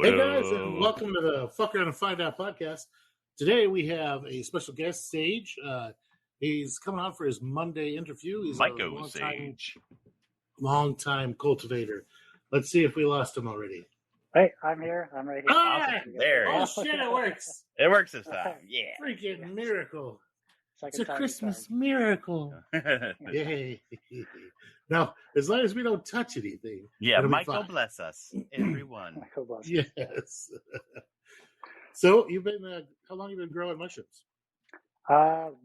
Hey guys, and welcome to the Fuck Around and Find Out podcast. Today we have a special guest, Sage. He's coming on for his Monday interview. He's a long-time cultivator. Let's see if we lost him already. Hey, I'm here. I'm right here. Awesome. There. Oh shit, it works. It works this time. Yeah. Freaking miracle. It's a Christmas miracle. Yay. Now, as long as we don't touch anything. Yeah, Michael bless us, everyone. Michael bless us. Yes. So, how long have you been growing mushrooms?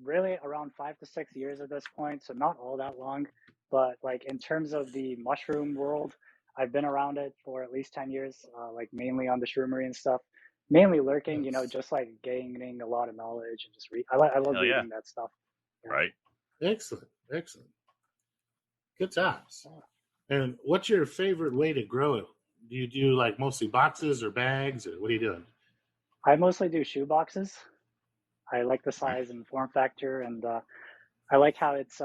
Really around 5 to 6 years at this point, so not all that long. But like in terms of the mushroom world, I've been around it for at least 10 years, like mainly on the shroomery and stuff. Mainly lurking, just like gaining a lot of knowledge and just I love reading that stuff. Yeah. Right. Excellent. Good times. And what's your favorite way to grow it? Do you do like mostly boxes or bags, or what are you doing? I mostly do shoe boxes. I like the size and form factor, and I like how it's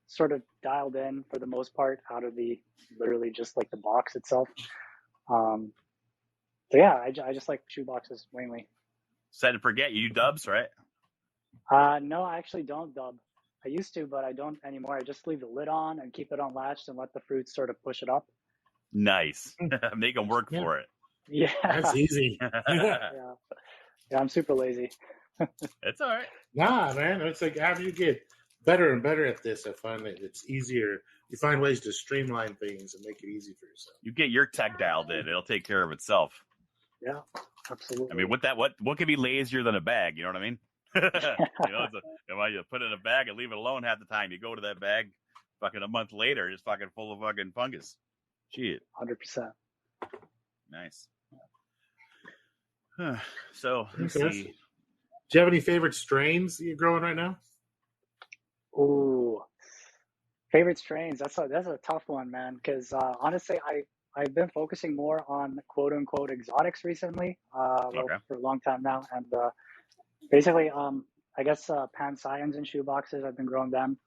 sort of dialed in for the most part out of the literally just like the box itself. So yeah, I just like shoe boxes mainly. Said to forget, you dubs, right? No, I actually don't dub. I used to, but I don't anymore. I just leave the lid on and keep it unlatched and let the fruits sort of push it up. Nice. Make them work for it. Yeah. That's easy. Yeah, I'm super lazy. It's all right. Nah, man. It's like after you get better and better at this, I find that it's easier. You find ways to streamline things and make it easy for yourself. You get your tech dialed in. It'll take care of itself. Yeah, absolutely. I mean, what could be lazier than a bag? You know what I mean? You put it in a bag and leave it alone half the time. You go to that bag fucking a month later, it's fucking full of fucking fungus. Shit. 100%. Nice. So, let's see. Do you have any favorite strains that you're growing right now? Ooh, favorite strains. That's a tough one, man. Because honestly, I've been focusing more on quote unquote exotics recently, for a long time now, and basically, I guess pancyans and shoe boxes. I've been growing them.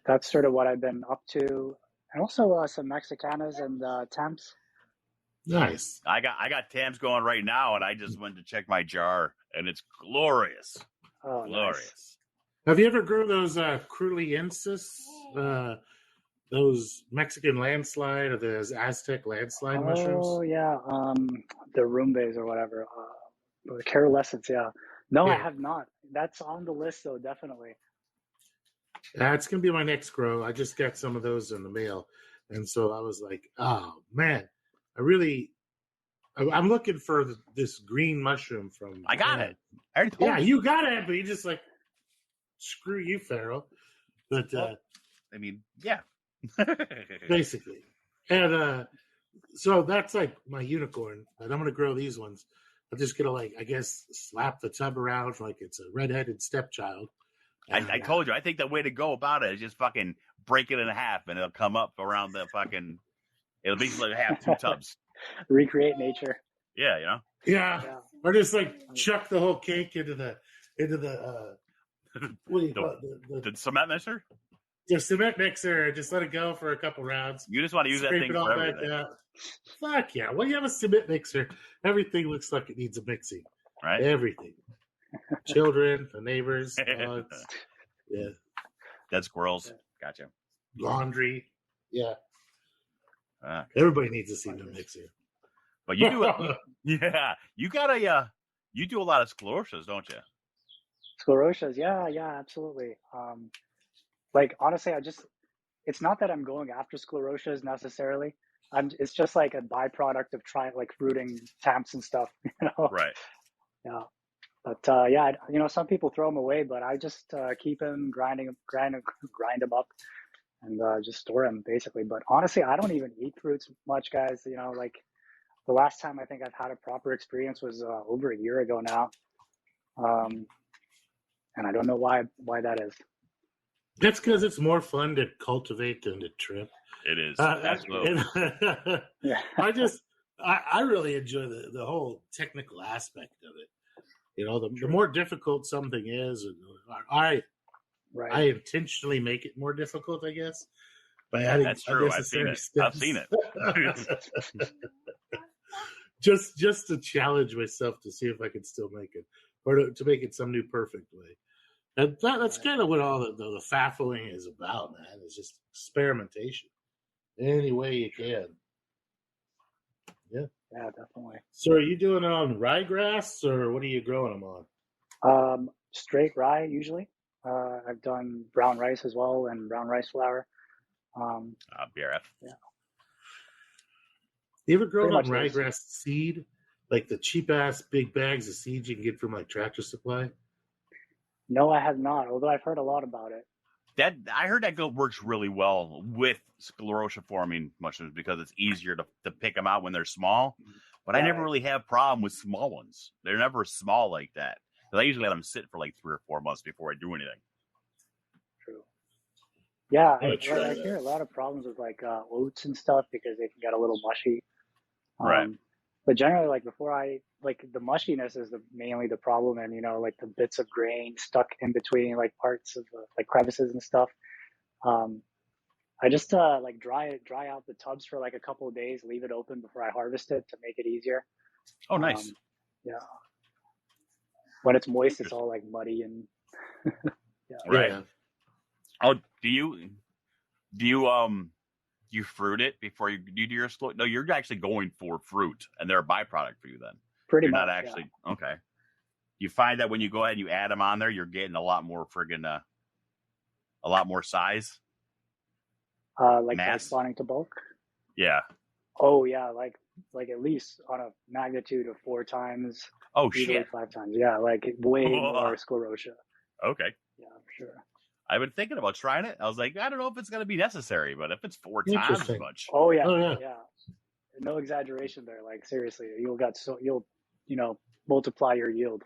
That's sort of what I've been up to, and also some Mexicanas and Tamps. Nice. I got Tamps going right now, and I just went to check my jar, and it's glorious. Oh, glorious. Nice. Have you ever grown those cruliensis, those Mexican landslide or those Aztec landslide mushrooms? Oh yeah, the rumbes or whatever. The carolescents, yeah. No, I have not. That's on the list, though, definitely. It's going to be my next grow. I just got some of those in the mail. And so I was like, oh, man, I'm looking for this green mushroom from... I got it. I already told you got it, but you just like, screw you, Pharaoh. But, I mean, yeah. Basically. And so that's like my unicorn. And I'm going to grow these ones. I'm just going to, like, I guess, slap the tub around like it's a redheaded stepchild. I told you, I think the way to go about it is just fucking break it in half and it'll come up around the fucking, it'll basically have 2 tubs. Recreate nature. Yeah, you know? Yeah. Or just, like, chuck the whole cake into the what do you call it? The cement mixer? The cement mixer. Just let it go for a couple rounds. You just want to use that thing for everything. Fuck yeah. Well, you have a cement mixer. Everything looks like it needs a mixing. Right? Everything. Children, the neighbors, dogs. Yeah. Dead squirrels. Gotcha. Laundry. Yeah. Everybody needs a cement mixer. But you do you do a lot of sclerosias, don't you? Sclerosias, yeah, absolutely. Like honestly, it's not that I'm going after sclerosias necessarily. It's just like a byproduct of fruiting Tamps and stuff, Right. Yeah. But some people throw them away, but I just keep them, grind them up, and just store them basically. But honestly, I don't even eat fruits much, guys. Like the last time I think I've had a proper experience was over a year ago now, and I don't know why that is. That's because it's more fun to cultivate than to trip. It is. Absolutely. Yeah. I really enjoy the whole technical aspect of it. The more difficult something is, I intentionally make it more difficult, I guess. That's true. I've seen it. just to challenge myself to see if I could still make it, or to make it some new perfect way. And that's kind of what all the FAFOing is about, man. It's just experimentation, any way you can. Yeah, definitely. So, are you doing it on ryegrass, or what are you growing them on? Straight rye usually. I've done brown rice as well and brown rice flour. BRF. Yeah. You ever grown on ryegrass seed, like the cheap ass big bags of seeds you can get from like Tractor Supply? No, I have not. Although I've heard a lot about it. I heard that works really well with sclerotia forming mushrooms because it's easier to pick them out when they're small. But I never really have a problem with small ones. They're never small like that. I usually let them sit for like 3 or 4 months before I do anything. True. Yeah, I hear a lot of problems with like oats and stuff because they can get a little mushy. Right. But generally, like the mushiness is mainly the problem, and like the bits of grain stuck in between like parts of like crevices and stuff. I just like dry out the tubs for like a couple of days, leave it open before I harvest it to make it easier. Oh, nice. Yeah. When it's moist, it's all like muddy and Right. Yeah. Oh, do you fruit it before you do your No, you're actually going for fruit, and they're a byproduct for you then. Pretty you're much. Not actually okay. You find that when you go ahead and you add them on there, you're getting a lot more a lot more size. Like corresponding to bulk. Yeah. Oh yeah, like at least on a magnitude of 4 times. Oh usually shit. 5 times. Yeah, like way more sclerotia. Okay. Yeah, for sure. I've been thinking about trying it. I was like, I don't know if it's going to be necessary, but if it's 4 times as much. Oh yeah. No exaggeration there. Like seriously, you'll multiply your yield.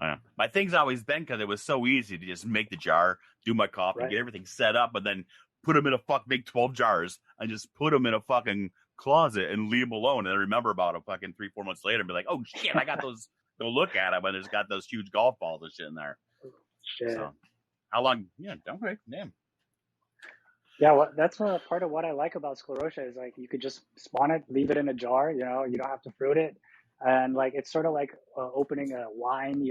Yeah. My thing's always been because it was so easy to just make the jar, do my coffee, get everything set up, and then put them in make 12 jars and just put them in a fucking closet and leave them alone. And I remember about a fucking 3-4 months later and be like, oh shit, I got those. Go look at them, and there's got those huge golf balls and shit in there. Shit. So, how long? Yeah, don't worry. Damn. Yeah, that's part of what I like about sclerotia is like you could just spawn it, leave it in a jar. You don't have to fruit it, and like it's sort of like opening a wine.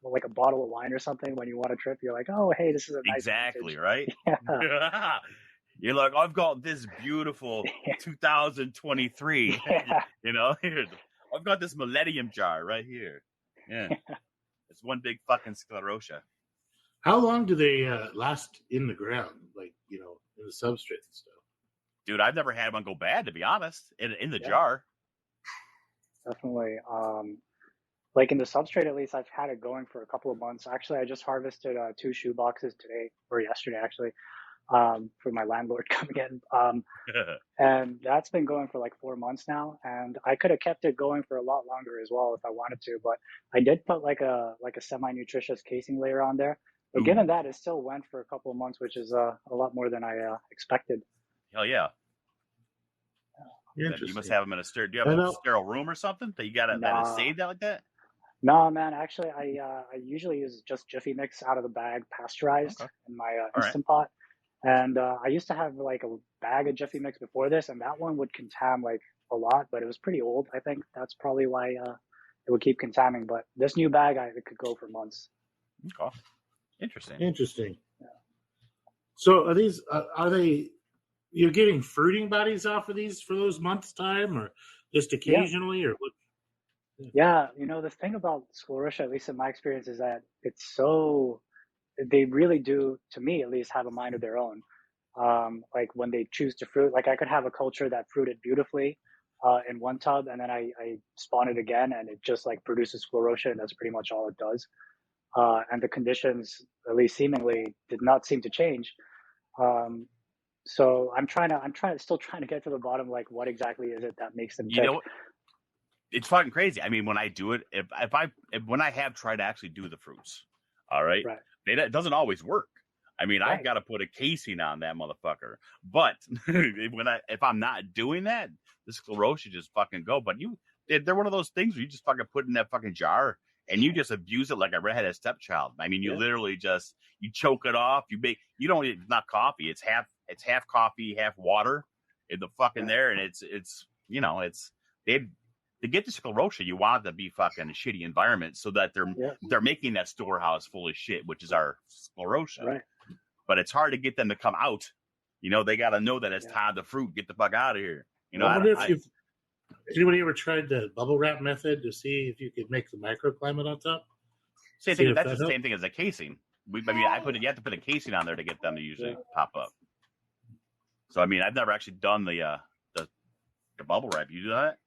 Like a bottle of wine or something. When you want a trip, you're like, oh hey, this is a nice vintage. Right? Yeah. You're like, I've got this beautiful 2023. I've got this millennium jar right here. Yeah, it's one big fucking sclerotia. How long do they last in the ground, like, in the substrate and stuff? Dude, I've never had one go bad, to be honest, in the jar. Definitely. Like in the substrate, at least I've had it going for a couple of months. Actually, I just harvested 2 shoe boxes today, or yesterday, actually, for my landlord coming in. And that's been going for like 4 months now. And I could have kept it going for a lot longer as well if I wanted to, but I did put like a semi-nutritious casing layer on there. But given that, it still went for a couple of months, which is a lot more than I expected. Hell yeah. You must have them in a sterile. Do you have a sterile room or something that you got that is saved out like that? No, man. Actually, I usually use just Jiffy mix out of the bag, pasteurized in my Instant Pot. And I used to have like a bag of Jiffy mix before this, and that one would contam like a lot, but it was pretty old. I think that's probably why it would keep contaminating. But this new bag, it could go for months. Okay. Interesting. Yeah. So are they? You're getting fruiting bodies off of these for those months' time, or just occasionally, or what? Yeah, the thing about sclerotia, at least in my experience, is that they really do, to me at least, have a mind of their own. Like when they choose to fruit, like I could have a culture that fruited beautifully in one tub, and then I spawn it again, and it just like produces sclerotia, and that's pretty much all it does. And the conditions, at least seemingly, did not seem to change. So I'm still trying to get to the bottom, like what exactly is it that makes them tick? It's fucking crazy. I mean, when I do it, when I have tried to actually do the fruits, all right, it doesn't always work. I mean, I've got to put a casing on that motherfucker. But if I'm not doing that, the sclerotia just fucking go. But they're one of those things where you just fucking put in that fucking jar and you just abuse it like a redheaded stepchild. I mean, you literally just you choke it off. It's not coffee. It's half coffee, half water in the fucking there, and to get the sclerotia, you want it to be fucking a shitty environment so that they're making that storehouse full of shit, which is our sclerotia. Right. But it's hard to get them to come out. They got to know that it's time to fruit. Get the fuck out of here. I wonder if anybody ever tried the bubble wrap method to see if you could make the microclimate on top? Same thing. That's the same thing as a casing. You have to put a casing on there to get them to usually pop up. So I've never actually done the bubble wrap. You do that?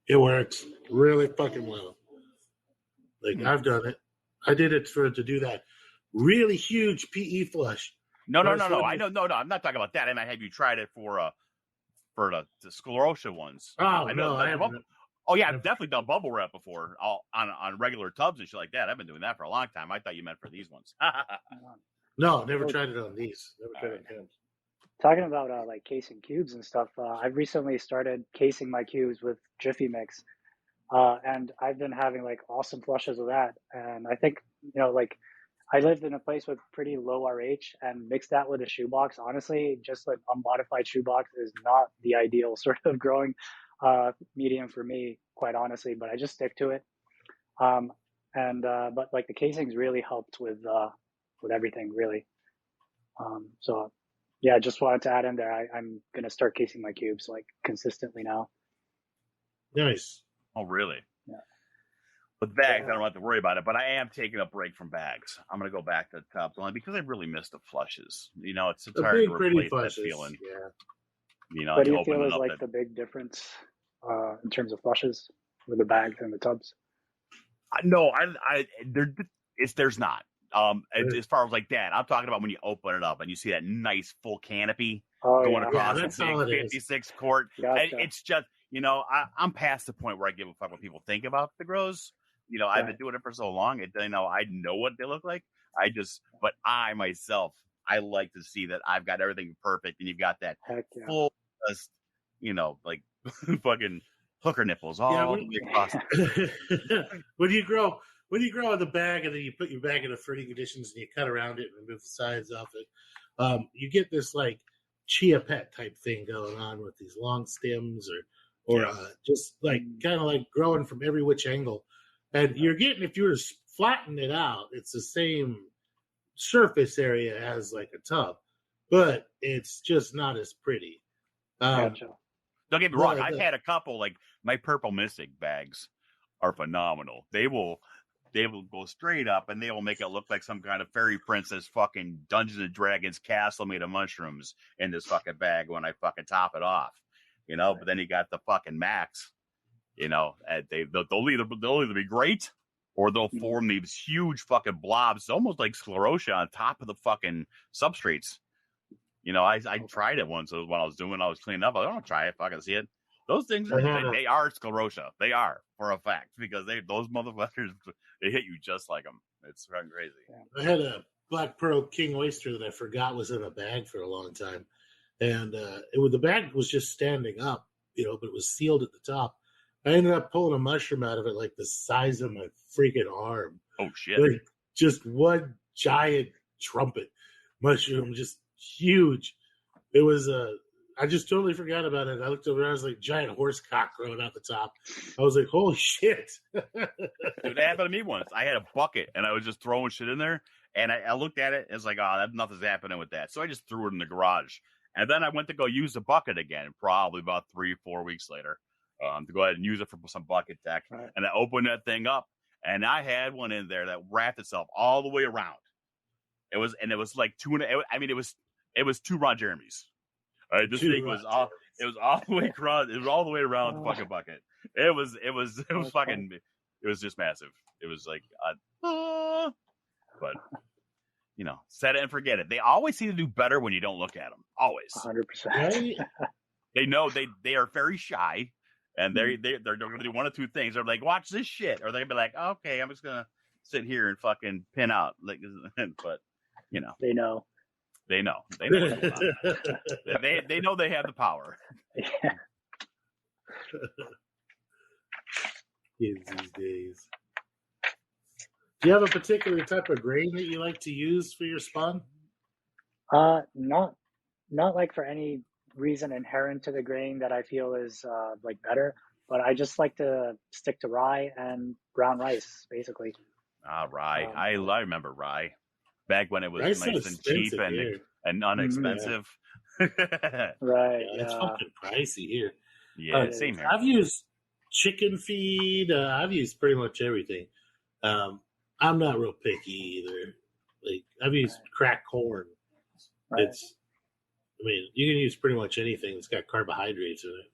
It works really fucking well. Like I've done it. I did it to do that really huge PE flush. No. I know. No. I'm not talking about that. I might have you tried it for the sclerotia ones. Oh, no, I haven't. Oh yeah, I've definitely done bubble wrap before on regular tubs and shit like that. I've been doing that for a long time. I thought you meant for these ones. No, never tried it on these. Never tried it on them. Talking about like casing cubes and stuff, I've recently started casing my cubes with Jiffy mix, and I've been having like awesome flushes of that. And I think like I lived in a place with pretty low RH, and mix that with a shoebox. Honestly, just like unmodified shoebox is not the ideal sort of growing medium for me, quite honestly. But I just stick to it. But like the casings really helped with everything really. So yeah, just wanted to add in there. I'm gonna start casing my cubes like consistently now. Nice. Oh really? Yeah. With bags, I don't have to worry about it, but I am taking a break from bags. I'm going to go back to the tubs only because I really miss the flushes. It's hard to replace that feeling. Yeah. What do you feel is like the big difference in terms of flushes with the bags and the tubs? No, there's not. As far as like that, I'm talking about when you open it up and you see that nice full canopy going across the big 56 quart. Gotcha. It's just, I'm past the point where I give a fuck what people think about the grows. I've been doing it for so long. I know what they look like. But I myself, I like to see that I've got everything perfect, and you've got that full, like fucking hooker nipples all the way across. When you grow in the bag, and then you put your bag in the fruiting conditions, and you cut around it and remove the sides off it, you get this like chia pet type thing going on with these long stems, or just like kind of like growing from every which angle. And you're getting, if you were to flatten it out, it's the same surface area as like a tub, but it's just not as pretty. Gotcha. Don't get me wrong. I've had a couple, like my purple mystic bags are phenomenal. They will go straight up and they will make it look like some kind of fairy princess fucking Dungeons and Dragons castle made of mushrooms in this fucking bag when I fucking top it off. But then you got the fucking max. They'll either be great or they'll form these huge fucking blobs, almost like sclerotia on top of the fucking substrates. I tried it once when I was cleaning up. I don't try it. Fucking see it. Those things they are sclerotia. They are for a fact because those motherfuckers they hit you just like them. It's fucking crazy. I had a Black Pearl King oyster that I forgot was in a bag for a long time, and the bag was just standing up, but it was sealed at the top. I ended up pulling a mushroom out of it like the size of my freaking arm. Oh shit! Like just one giant trumpet mushroom, just huge. It was I just totally forgot about it. I looked over, I was like giant horse cock growing out the top. I was like, holy shit. Dude, that happened to me once. I had a bucket and I was just throwing shit in there. And I looked at it and it's like, nothing's happening with that. So I just threw it in the garage. And then I went to go use the bucket again, probably about 3-4 weeks later, to go ahead and use it for some bucket tech. Right. And I opened that thing up and I had one in there that wrapped itself all the way around. It was like it was 2 Ron Jeremy's. All right, this thing was all the way across. It was all the way around the fucking bucket. It was fucking. It was just massive. It was like, but set it and forget it. They always seem to do better when you don't look at them. Always. 100%. They know they are very shy, and they're going to do one of 2 things. They're like, watch this shit, or they're gonna be like, okay, I'm just gonna sit here and fucking pin out. Like, but they know. They know. They know they have the power. Yeah. Kids these days. Do you have a particular type of grain that you like to use for your spawn? Not like for any reason inherent to the grain that I feel is like better. but I just like to stick to rye and brown rice, basically. Rye. I remember rye. Back when it was nice and cheap and inexpensive. Right. It's fucking pricey here. Yeah, same here. I've used chicken feed. I've used pretty much everything. I'm not real picky either. Like I've used cracked corn. Right. You can use pretty much anything that's got carbohydrates in it.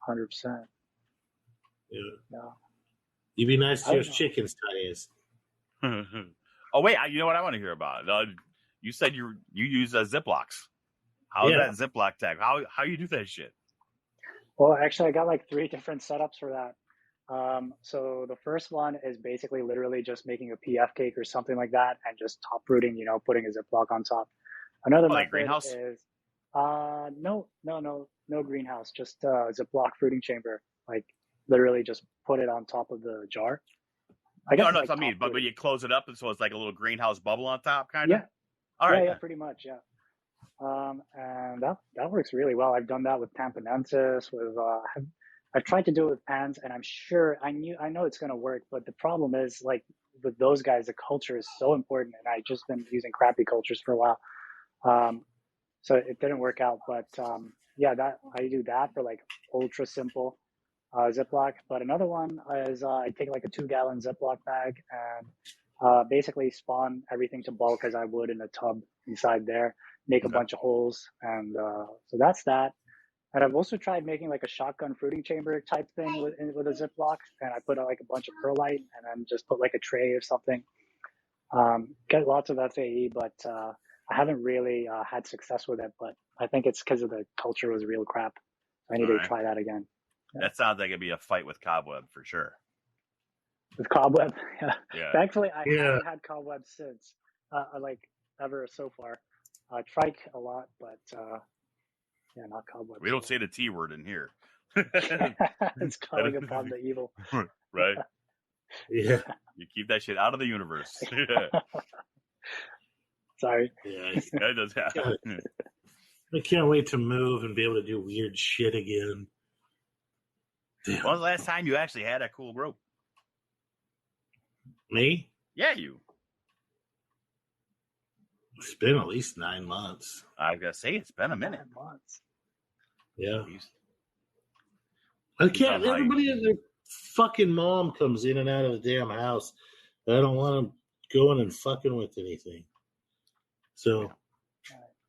100%. Yeah. You'd be nice to those chickens, Tyus. Oh wait, you know what I want to hear about? You said you use Ziplocs. How is that Ziploc tag? How you do that shit? Well, actually, I got like 3 different setups for that. So the first one is basically literally just making a PF cake or something like that, and just top rooting, putting a Ziploc on top. Another method greenhouse? is no greenhouse, just a Ziploc fruiting chamber. Like literally just put it on top of the jar. I guess that's what I mean. But when you close it up, and so it's like a little greenhouse bubble on top, kind of. Yeah. All right. Yeah, pretty much. Yeah. And that works really well. I've done that with Tampanensis. I've tried to do it with pans, and I'm sure I know it's going to work. But the problem is, like with those guys, the culture is so important, and I've just been using crappy cultures for a while. So it didn't work out. But that I do that for like ultra simple Ziploc. But another one is I take like a 2-gallon Ziploc bag and basically spawn everything to bulk as I would in a tub inside there. Make a bunch of holes, and so that's that. And I've also tried making like a shotgun fruiting chamber type thing with a Ziploc, and I put like a bunch of perlite and then just put like a tray or something. Get lots of FAE, but I haven't really had success with it. But I think it's because of the culture was real crap. I need to try that again. Yeah. That sounds like it'd be a fight with cobweb for sure. With cobweb, yeah. Thankfully, I haven't had cobweb since, like ever so far. Trike a lot, but not cobweb. We don't say the T word in here. It's calling upon the evil. Right? Yeah. You keep that shit out of the universe. Sorry. Yeah. That does happen. I can't wait to move and be able to do weird shit again. Damn. When was the last time you actually had a cool rope? Me? Yeah, you. It's been at least 9 months. I was going to say, it's been a minute. 9 months. Yeah. I can't. Everybody and their fucking mom comes in and out of the damn house. I don't want them going and fucking with anything. So,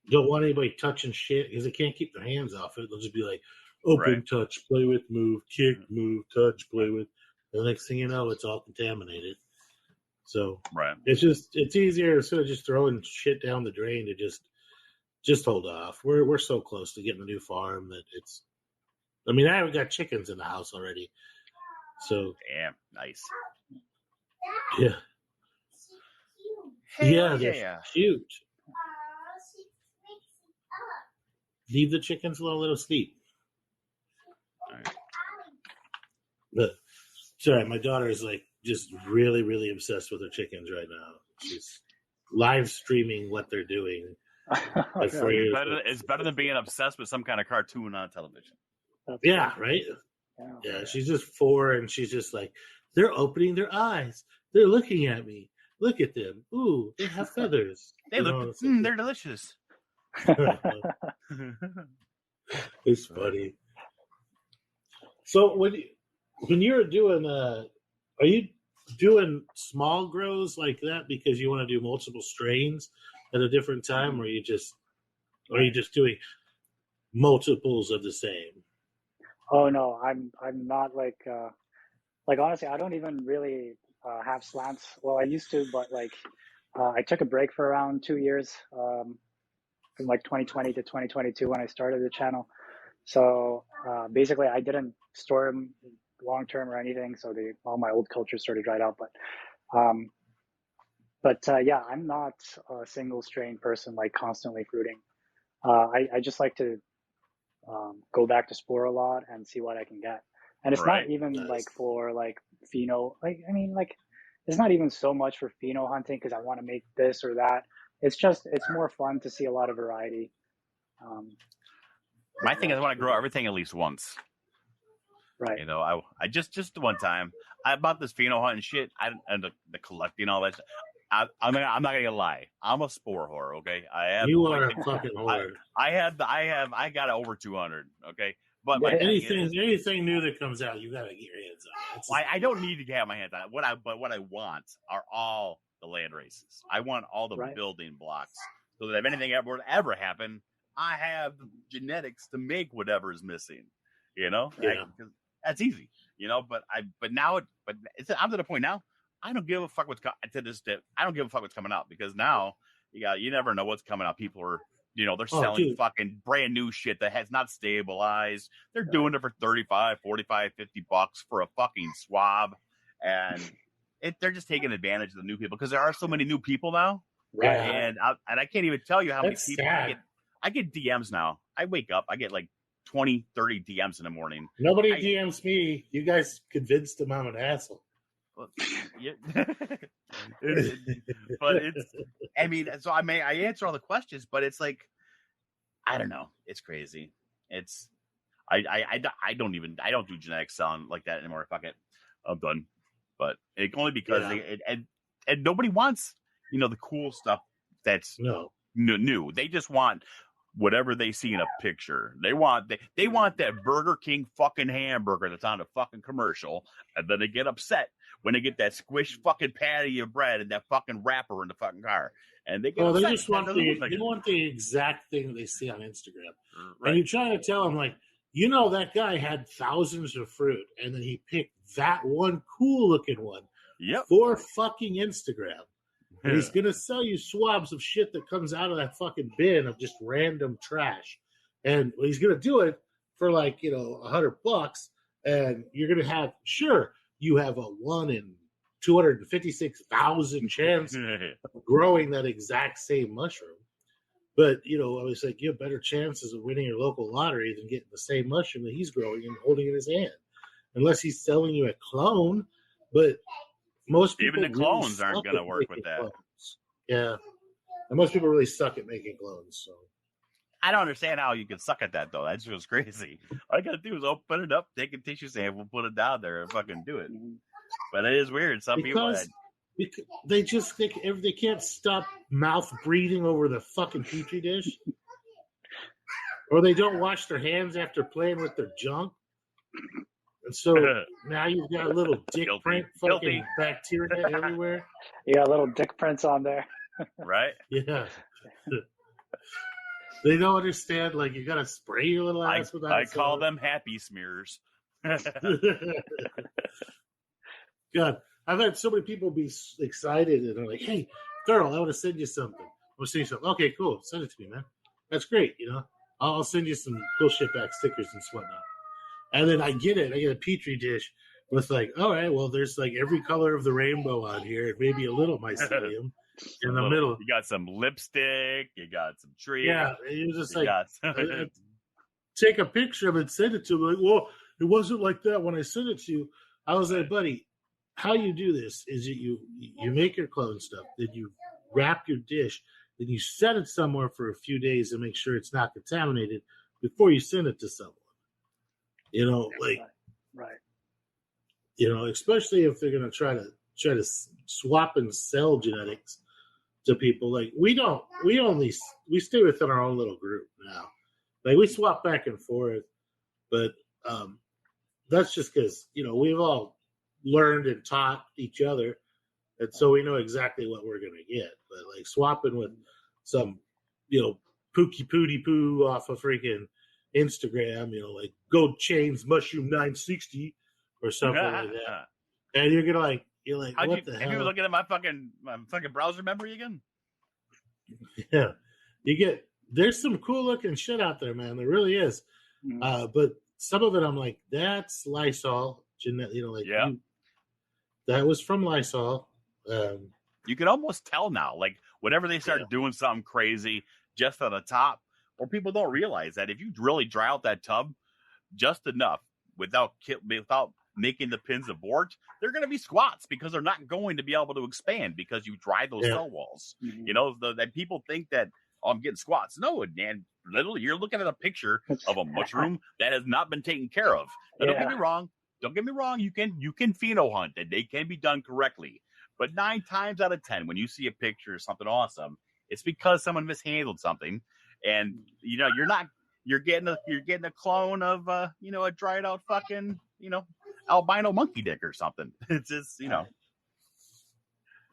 don't want anybody touching shit because they can't keep their hands off it. They'll just be like, open, touch, play with, move, kick, move, touch, play with. And the next thing you know, it's all contaminated. So it's easier instead of just throwing shit down the drain to just hold off. We're so close to getting a new farm that it's. I mean, I haven't got chickens in the house already. So damn nice. Yeah. They're cute. Leave the chickens alone, let them sleep. All right. But sorry, my daughter is like just really, really obsessed with her chickens right now. She's live streaming what they're doing. It's better than being obsessed with some kind of cartoon on television. Yeah, right? Yeah, she's just 4 and she's just like, they're opening their eyes. They're looking at me. Look at them. Ooh, they have feathers. They're delicious. It's funny. So when you're doing are you doing small grows like that because you want to do multiple strains at a different time, or are you just doing multiples of the same? Oh no, I'm not like honestly, I don't even really have slants. Well, I used to, but like I took a break for around 2 years from like 2020 to 2022 when I started the channel. So basically, I didn't store them long term or anything, so all my old cultures sort of dried out. But I'm not a single strain person, like constantly fruiting. I just like to go back to spore a lot and see what I can get. And it's not even like for like pheno, it's not even so much for pheno hunting because I want to make this or that. It's more fun to see a lot of variety. My thing is I want to grow everything at least once. Right. You know, I just the one time I bought this pheno hunt and shit. And the collecting all that. I'm not gonna lie. I'm a spore whore. Okay, I have. You are a fucking whore. I got over 200. Okay, but my anything new that comes out, you gotta get your hands on it. I don't need to have my hands on it. What I want are all the land races. I want all the building blocks, so that if anything ever happen, I have the genetics to make whatever is missing. You know, that's easy. You know, but now I'm to the point now. I don't give a fuck what's I don't give a fuck what's coming out, because now you never know what's coming out. People are, they're selling fucking brand new shit that has not stabilized. They're doing it for $35, $45, $50 for a fucking swab, and they're just taking advantage of the new people, because there are so many new people now. Right. And I can't even tell you how many people I get DMs now. I wake up, I get like 20, 30 DMs in the morning. Nobody DMs me. You guys convinced them I'm an asshole. Yeah. But I answer all the questions, but it's like, I don't know. It's crazy. I don't do genetic selling like that anymore. Fuck it. I'm done. But only because and nobody wants, the cool stuff that's new. They just want whatever they see in a picture. They want that Burger King fucking hamburger that's on a fucking commercial, and then they get upset when they get that squished fucking patty of bread and that fucking wrapper in the fucking car. And they get upset. They just want the exact thing that they see on Instagram. Right. And you try to tell them, like, that guy had thousands of fruit, and then he picked that one cool looking one for fucking Instagram. And he's going to sell you swabs of shit that comes out of that fucking bin of just random trash. And he's going to do it for like, $100. And you're going to have, you have a 1 in 256,000 chance of growing that exact same mushroom. But, I was like, you have better chances of winning your local lottery than getting the same mushroom that he's growing and holding in his hand. Unless he's selling you a clone. But most people, even the clones aren't going to work with that. Clones. Yeah. And most people really suck at making clones. So I don't understand how you can suck at that, though. That's just crazy. All you got to do is open it up, take a tissue sample, put it down there, and fucking do it. But it is weird. Some people... They just think they can't stop mouth breathing over the fucking petri dish. Or they don't wash their hands after playing with their junk. And so now you've got a little dick print fucking bacteria everywhere. You got little dick prints on there. Right? Yeah. They don't understand, like, you got to spray your little ass with that. I call them happy smears. God, I've had so many people be excited and they're like, hey, girl, I want to send you something. I want to send you something. Okay, cool. Send it to me, man. That's great, I'll send you some cool shit back, stickers and whatnot. And then I get it. I get a petri dish with like, all right, well, there's like every color of the rainbow on here. It may be a little mycelium in the middle. You got some lipstick. You got some tree. Yeah, you're just like, take a picture of it, send it to me. Like, well, it wasn't like that when I sent it to you. I was like, buddy, how you do this is you make your clone stuff, then you wrap your dish, then you set it somewhere for a few days and make sure it's not contaminated before you send it to someone. Right. Especially if they're going to try to swap and sell genetics to people. Like we stay within our own little group now. Like we swap back and forth, but that's just because we've all learned and taught each other, and so we know exactly what we're going to get. But like swapping with some pookie pooty poo off of freaking Instagram, like Gold Chains Mushroom 960 or something like that. And you're like, what the hell? Have you looking at my fucking browser memory again? Yeah. There's some cool looking shit out there, man. There really is. But some of it I'm like, that's Lysol. That was from Lysol. You can almost tell now, like whenever they start doing something crazy just on the top, or people don't realize that if you really dry out that tub just enough without making the pins abort, they're going to be squats because they're not going to be able to expand because you dry those cell walls. Mm-hmm. That people think that oh, I'm getting squats. No, man, literally, you're looking at a picture of a mushroom that has not been taken care of. Now, don't get me wrong. Don't get me wrong. You can pheno hunt, and they can be done correctly. But 9 times out of 10, when you see a picture of something awesome, it's because someone mishandled something, and you're getting a clone of a dried out fucking albino monkey dick or something. It's just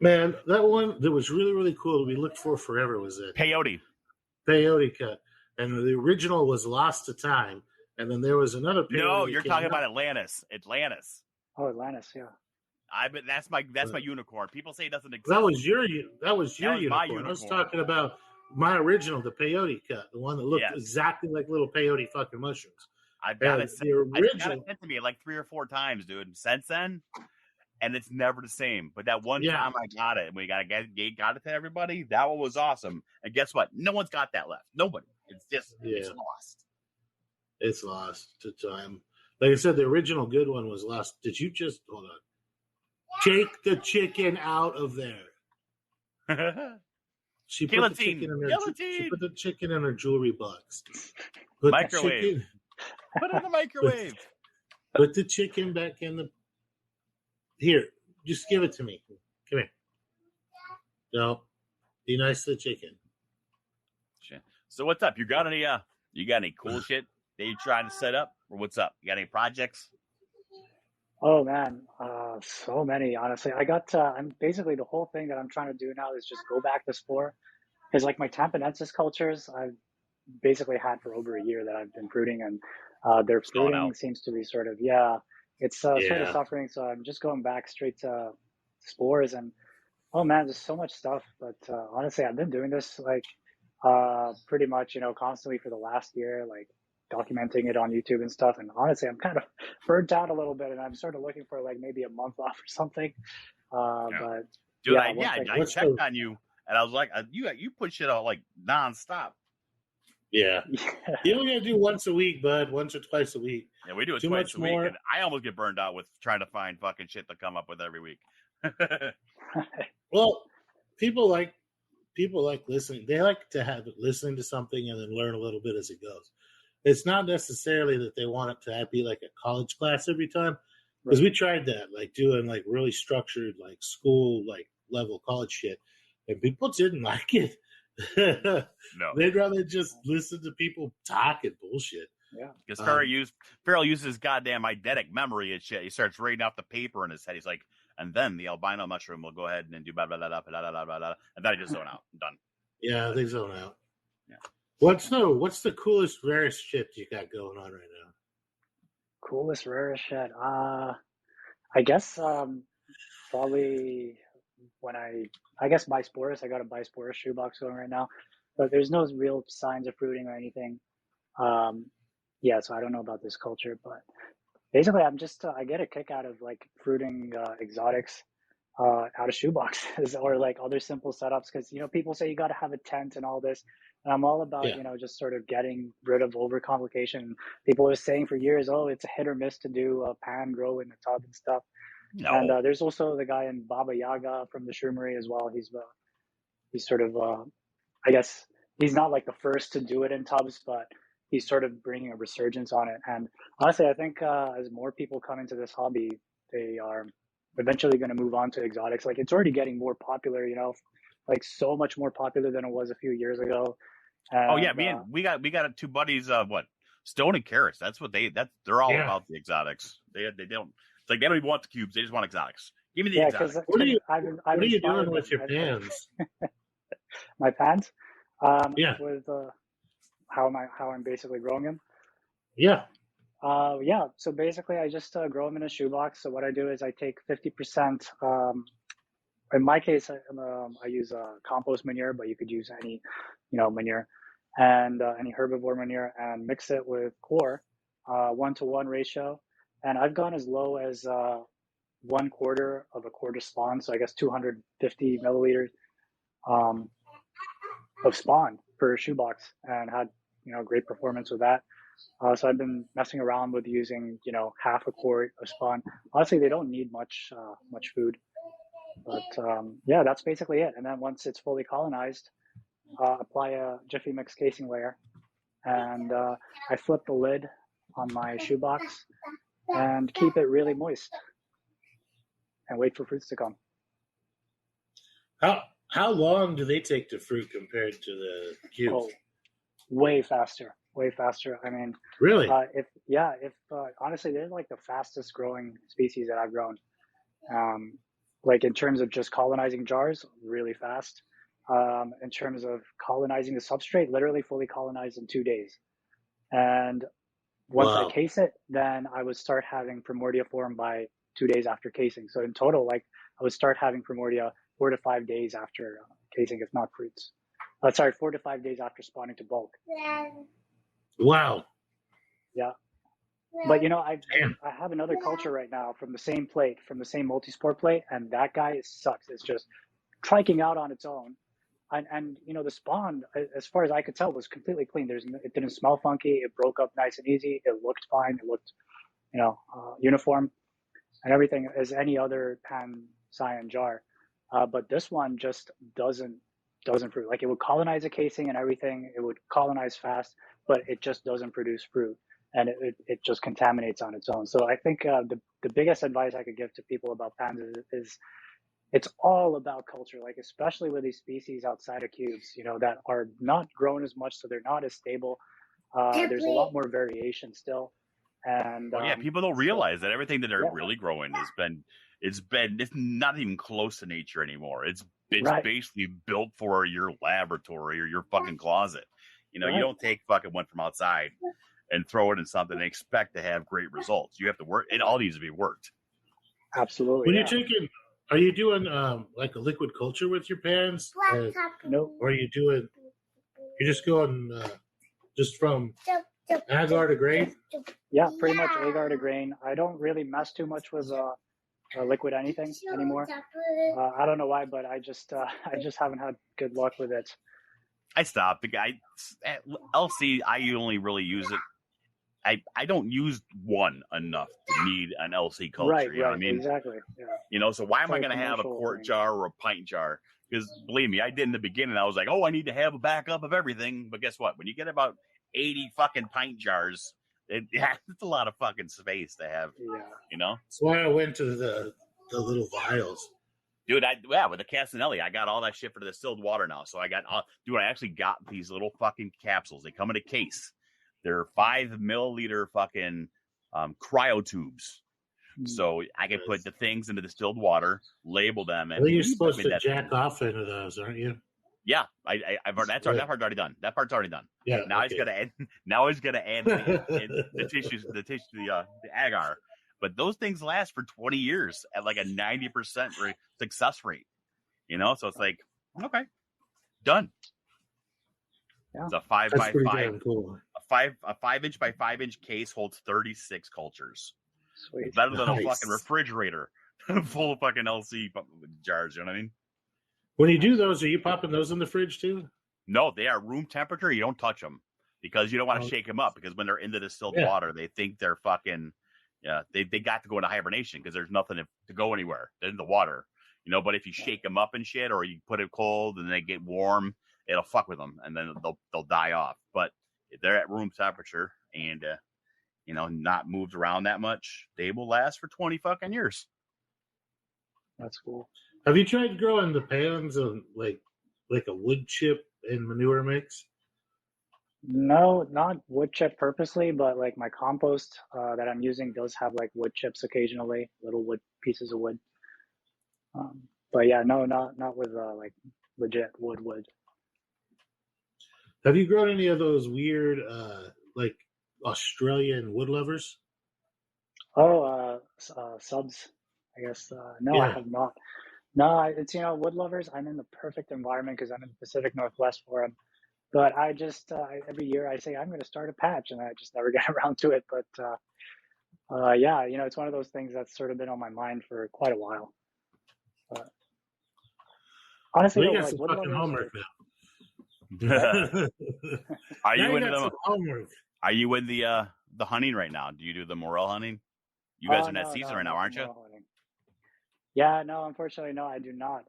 Man, that one that was really, really cool that we looked for forever was that peyote cut. And the original was Lost to Time. And then there was another peyote. No, you're talking about Atlantis. Oh, Atlantis, yeah. That's my unicorn. People say it doesn't exist. That was your unicorn. I was talking about my original, the peyote cut, the one that looked exactly like little peyote fucking mushrooms. I've got it sent to me like 3 or 4 times, dude. And since then, and it's never the same. But that one time I got it, and we got it to everybody. That one was awesome. And guess what? No one's got that left. Nobody. It's just it's lost. It's lost to time. Like I said, the original good one was lost. Did you just hold on? Take the chicken out of there. She put the chicken in her jewelry box. Microwave. Put it in the microwave. Put the chicken back in the. Here, just give it to me. Come here. No, be nice to the chicken. So what's up? You got any cool shit that you're trying to set up, or what's up? You got any projects? Oh man, so many. Honestly, I got. I'm basically the whole thing that I'm trying to do now is just go back to spore, because like my Tampanensis cultures, I've basically had for over a year that I've been fruiting, and their fruiting seems to be sort of it's sort of suffering. So I'm just going back straight to spores, and oh man, there's so much stuff. But honestly, I've been doing this like pretty much constantly for the last year, like documenting it on YouTube and stuff. And honestly, I'm kind of burnt out a little bit, and I'm sort of looking for like maybe a month off or something. But dude, I checked on you, and I was like, you put shit out like nonstop. Yeah. You only gotta do once a week, bud. Once or twice a week. Yeah, we do it twice a week, and I almost get burned out with trying to find fucking shit to come up with every week. Well, people like listening. They like to have listening to something and then learn a little bit as it goes. It's not necessarily that they want it to be like a college class every time, because we tried that, like doing like really structured like school like level college shit, and people didn't like it. No, they'd rather just listen to people talk and bullshit. Yeah, because Farrell uses his goddamn eidetic memory and shit. He starts reading off the paper in his head. He's like, and then the albino mushroom will go ahead and do blah blah blah blah blah blah blah, and then I just zone out. I'm done. Yeah, they zone out. Yeah. What's the coolest, rarest shit you got going on right now? Coolest, rarest shit. I guess probably when I guess Bisporus. I got a Bisporus shoebox going right now, but there's no real signs of fruiting or anything. So I don't know about this culture, but basically I'm just I get a kick out of like fruiting exotics out of shoeboxes or like other simple setups, because people say you got to have a tent and all this, and I'm all about just sort of getting rid of overcomplication. People are saying for years, oh, it's a hit or miss to do a pan grow in the tub and stuff. No. And there's also the guy in Baba Yaga from the Shroomery as well. He's sort of I guess he's not like the first to do it in tubs, but he's sort of bringing a resurgence on it. And honestly, I think as more people come into this hobby, they are eventually going to move on to exotics. Like it's already getting more popular, like so much more popular than it was a few years ago. And, we got 2 buddies. Stone and Karras. They're all about the exotics. They don't. It's like they don't even want the cubes. They just want exotics. Give me the exotics. What are you doing with your pans? My pans? Yeah. With how I'm basically growing them. Yeah. So basically I just grow them in a shoebox. So what I do is I take 50%. In my case, I use compost manure, but you could use any, manure, and any herbivore manure, and mix it with chlor, 1-to-1 ratio. And I've gone as low as 1/4 of a quarter spawn. So I guess 250 milliliters of spawn per shoebox, and had great performance with that. So I've been messing around with using half a quart of spawn. Honestly, they don't need much food, but that's basically it. And then once it's fully colonized, apply a Jiffy Mix casing layer, and I flip the lid on my shoebox and keep it really moist and wait for fruits to come. How long do they take to fruit compared to the cubes? Oh, way faster. I mean, really? Honestly, they're like the fastest growing species that I've grown. Like in terms of just colonizing jars, really fast. In terms of colonizing the substrate, literally fully colonized in 2 days. And once I case it, then I would start having primordia form by 2 days after casing. So in total, like I would start having primordia 4 to 5 days after casing, if not fruits. 4 to 5 days after spawning to bulk. Wow. Yeah. But I have another culture right now from the same plate, from the same multispore plate, and that guy sucks. It's just triking out on its own. And the spawn, as far as I could tell, was completely clean. It didn't smell funky. It broke up nice and easy. It looked fine. It looked, uniform, and everything as any other pan cyan jar. But this one just doesn't fruit. Like it would colonize a casing and everything. It would colonize fast, but it just doesn't produce fruit, and it just contaminates on its own. So I think the biggest advice I could give to people about pans is it's all about culture, like especially with these species outside of cubes, that are not grown as much, so they're not as stable. There's a lot more variation still. And people don't realize that everything that they're really growing it's not even close to nature anymore. It's basically built for your laboratory or your fucking closet. You don't take fucking one from outside and throw it in something and expect to have great results. You have to work. It all needs to be worked. Absolutely. When you're taking, are you doing like a liquid culture with your pans? No. Or are you doing? You're just going just from agar to grain? Yeah, pretty much agar to grain. I don't really mess too much with liquid anything anymore. I don't know why, but I just haven't had good luck with it. I stopped. LC, I only really use it. I don't use one enough to need an LC culture. Right, you know what I mean? Exactly. Yeah. So why am I going to have a quart jar or a pint jar? Because believe me, I did in the beginning. I was like, I need to have a backup of everything. But guess what? When you get about 80 fucking pint jars, it's a lot of fucking space to have. Yeah. That's why I went to the little vials. Dude, with the Castanelli, I got all that shit for the distilled water now. So I actually got these little fucking capsules. They come in a case. They're 5 milliliter fucking cryo tubes. So I can put the things into distilled water, label them, and you're supposed to jack off into those, aren't you? Yeah, that part's already done. That part's already done. Yeah. Now he's gonna add. Now he's gonna add the tissues, the agar. But those things last for 20 years at like a 90% success rate. So it's like, okay, done. Yeah. It's a 5 by 5. Cool. A 5 inch by 5 inch case holds 36 cultures. Sweet. It's better than a fucking refrigerator full of fucking LC jars. You know what I mean? When you do those, are you popping those in the fridge too? No, they are room temperature. You don't touch them because you don't want to shake them up, because when they're in the distilled water, they think they're fucking, they got to go into hibernation because there's nothing to go anywhere. They're in the water, but if you shake them up and shit, or you put it cold and they get warm, it'll fuck with them and then they'll die off. But if they're at room temperature and, not moved around that much, they will last for 20 fucking years. That's cool. Have you tried growing the pans of like a wood chip and manure mix? No, not wood chip purposely, but like my compost that I'm using does have like wood chips occasionally, little wood pieces of wood. But yeah, no, not with like legit wood. Have you grown any of those weird like Australian wood lovers? Subs, I guess. No, I have not. No, it's, wood lovers. I'm in the perfect environment because I'm in the Pacific Northwest for them. But I just, every year I say, I'm going to start a patch, and I just never get around to it. But it's one of those things that's sort of been on my mind for quite a while. But honestly, you got some fucking homework now. Are you into them? Are you in the hunting right now? Do you do the morel hunting? You guys are in that season right now, aren't you? Yeah, no, unfortunately, no, I do not.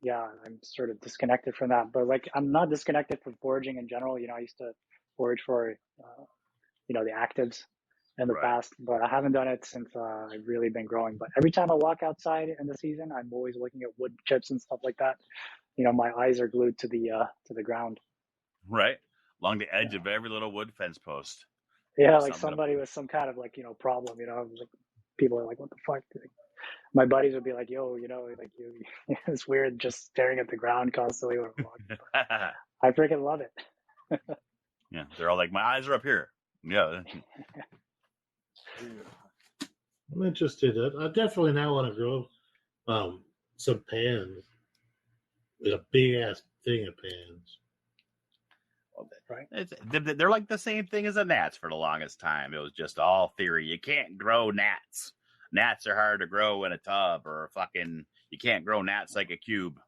I'm sort of disconnected from that. But like, I'm not disconnected from foraging in general. I used to forage for, the actives in the past, but I haven't done it since I've really been growing. But every time I walk outside in the season, I'm always looking at wood chips and stuff like that. My eyes are glued to the ground. Right. Along the edge of every little wood fence post. Yeah, like somebody with some kind of like, problem, like people are like, what the fuck? My buddies would be like, yo, like it's weird just staring at the ground constantly when I'm walking. I freaking love it. Yeah, they're all like, my eyes are up here. Yeah. I'm interested. I definitely now want to grow some pans. Like a big ass thing of pans. Right. They're like the same thing as the gnats for the longest time. It was just all theory. You can't grow gnats. Gnats are hard to grow in a tub, or you can't grow gnats like a cube.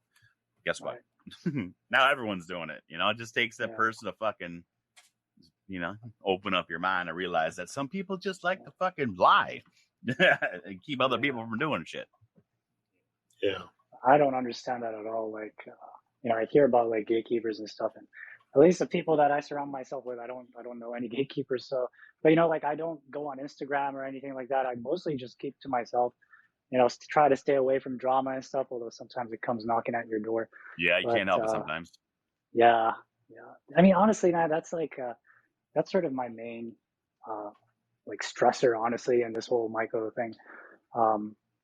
Guess what? Right. Now everyone's doing it. It just takes that person to fucking, open up your mind and realize that some people just like to fucking lie and keep other people from doing shit. Yeah. I don't understand that at all. Like, I hear about like gatekeepers and stuff, and at least the people that I surround myself with, I don't know any gatekeepers. So, but like I don't go on Instagram or anything like that. I mostly just keep to myself. Try to stay away from drama and stuff. Although sometimes it comes knocking at your door. Yeah, you can't help it sometimes. Yeah. I mean, honestly, man, that's like that's sort of my main like stressor, honestly, in this whole myco thing.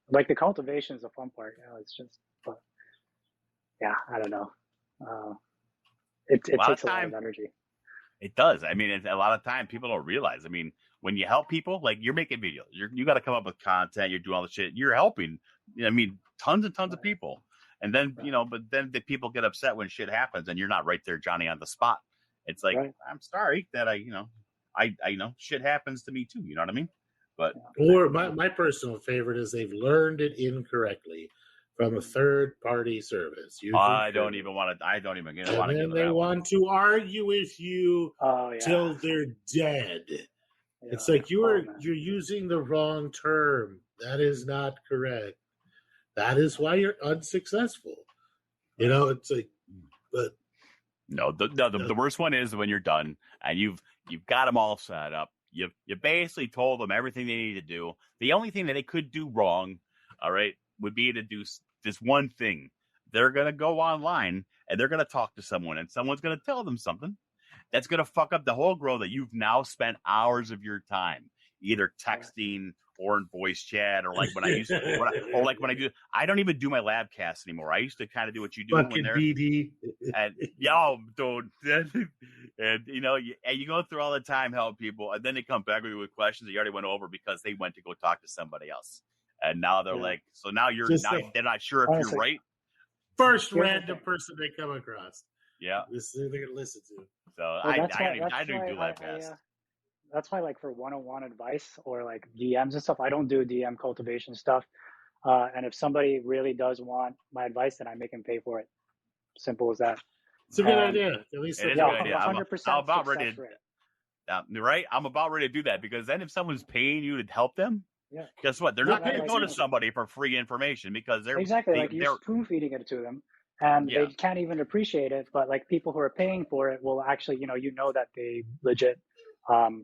Like the cultivation is the fun part. It's just, but yeah, I don't know. It takes a lot of energy. It does. I mean, a lot of time people don't realize. I mean, when you help people, like you're making videos, you got to come up with content. You're doing all the shit. You're helping. I mean, tons and tons of people. And then but then the people get upset when shit happens, and you're not right there, Johnny, on the spot. It's like, I'm sorry that I shit happens to me too. You know what I mean? But or my personal favorite is they've learned it incorrectly from a third-party service. I don't even want to get into that. And they want to argue with you till they're dead. Yeah. It's like you're using the wrong term. That is not correct. That is why you're unsuccessful. It's like, but no, the worst one is when you're done and you've got them all set up. You basically told them everything they need to do. The only thing that they could do wrong, all right, would be to do this one thing. They're going to go online and they're going to talk to someone, and someone's going to tell them something that's going to fuck up the whole grow that you've now spent hours of your time either texting or in voice chat, or like when I used to, I don't even do my lab casts anymore. I used to kind of do what you do fucking BD. And dude, and you go through all the time help people, and then they come back with you with questions that you already went over because they went to go talk to somebody else, and now they're like, so now they're not sure if you're right. First random person they come across. Yeah, this is they're gonna listen to. So I don't do lab casts. That's why, like, for one-on-one advice or like DMs and stuff, I don't do DM cultivation stuff. And if somebody really does want my advice, then I make them pay for it. Simple as that. It's a good idea. At least it is a good idea. 100% I'm about ready to, right? I'm about ready to do that, because then if someone's paying you to help them, guess what? They're not going to go to somebody for free information, because they're you're spoon feeding it to them, and they can't even appreciate it. But like people who are paying for it will actually, that they legit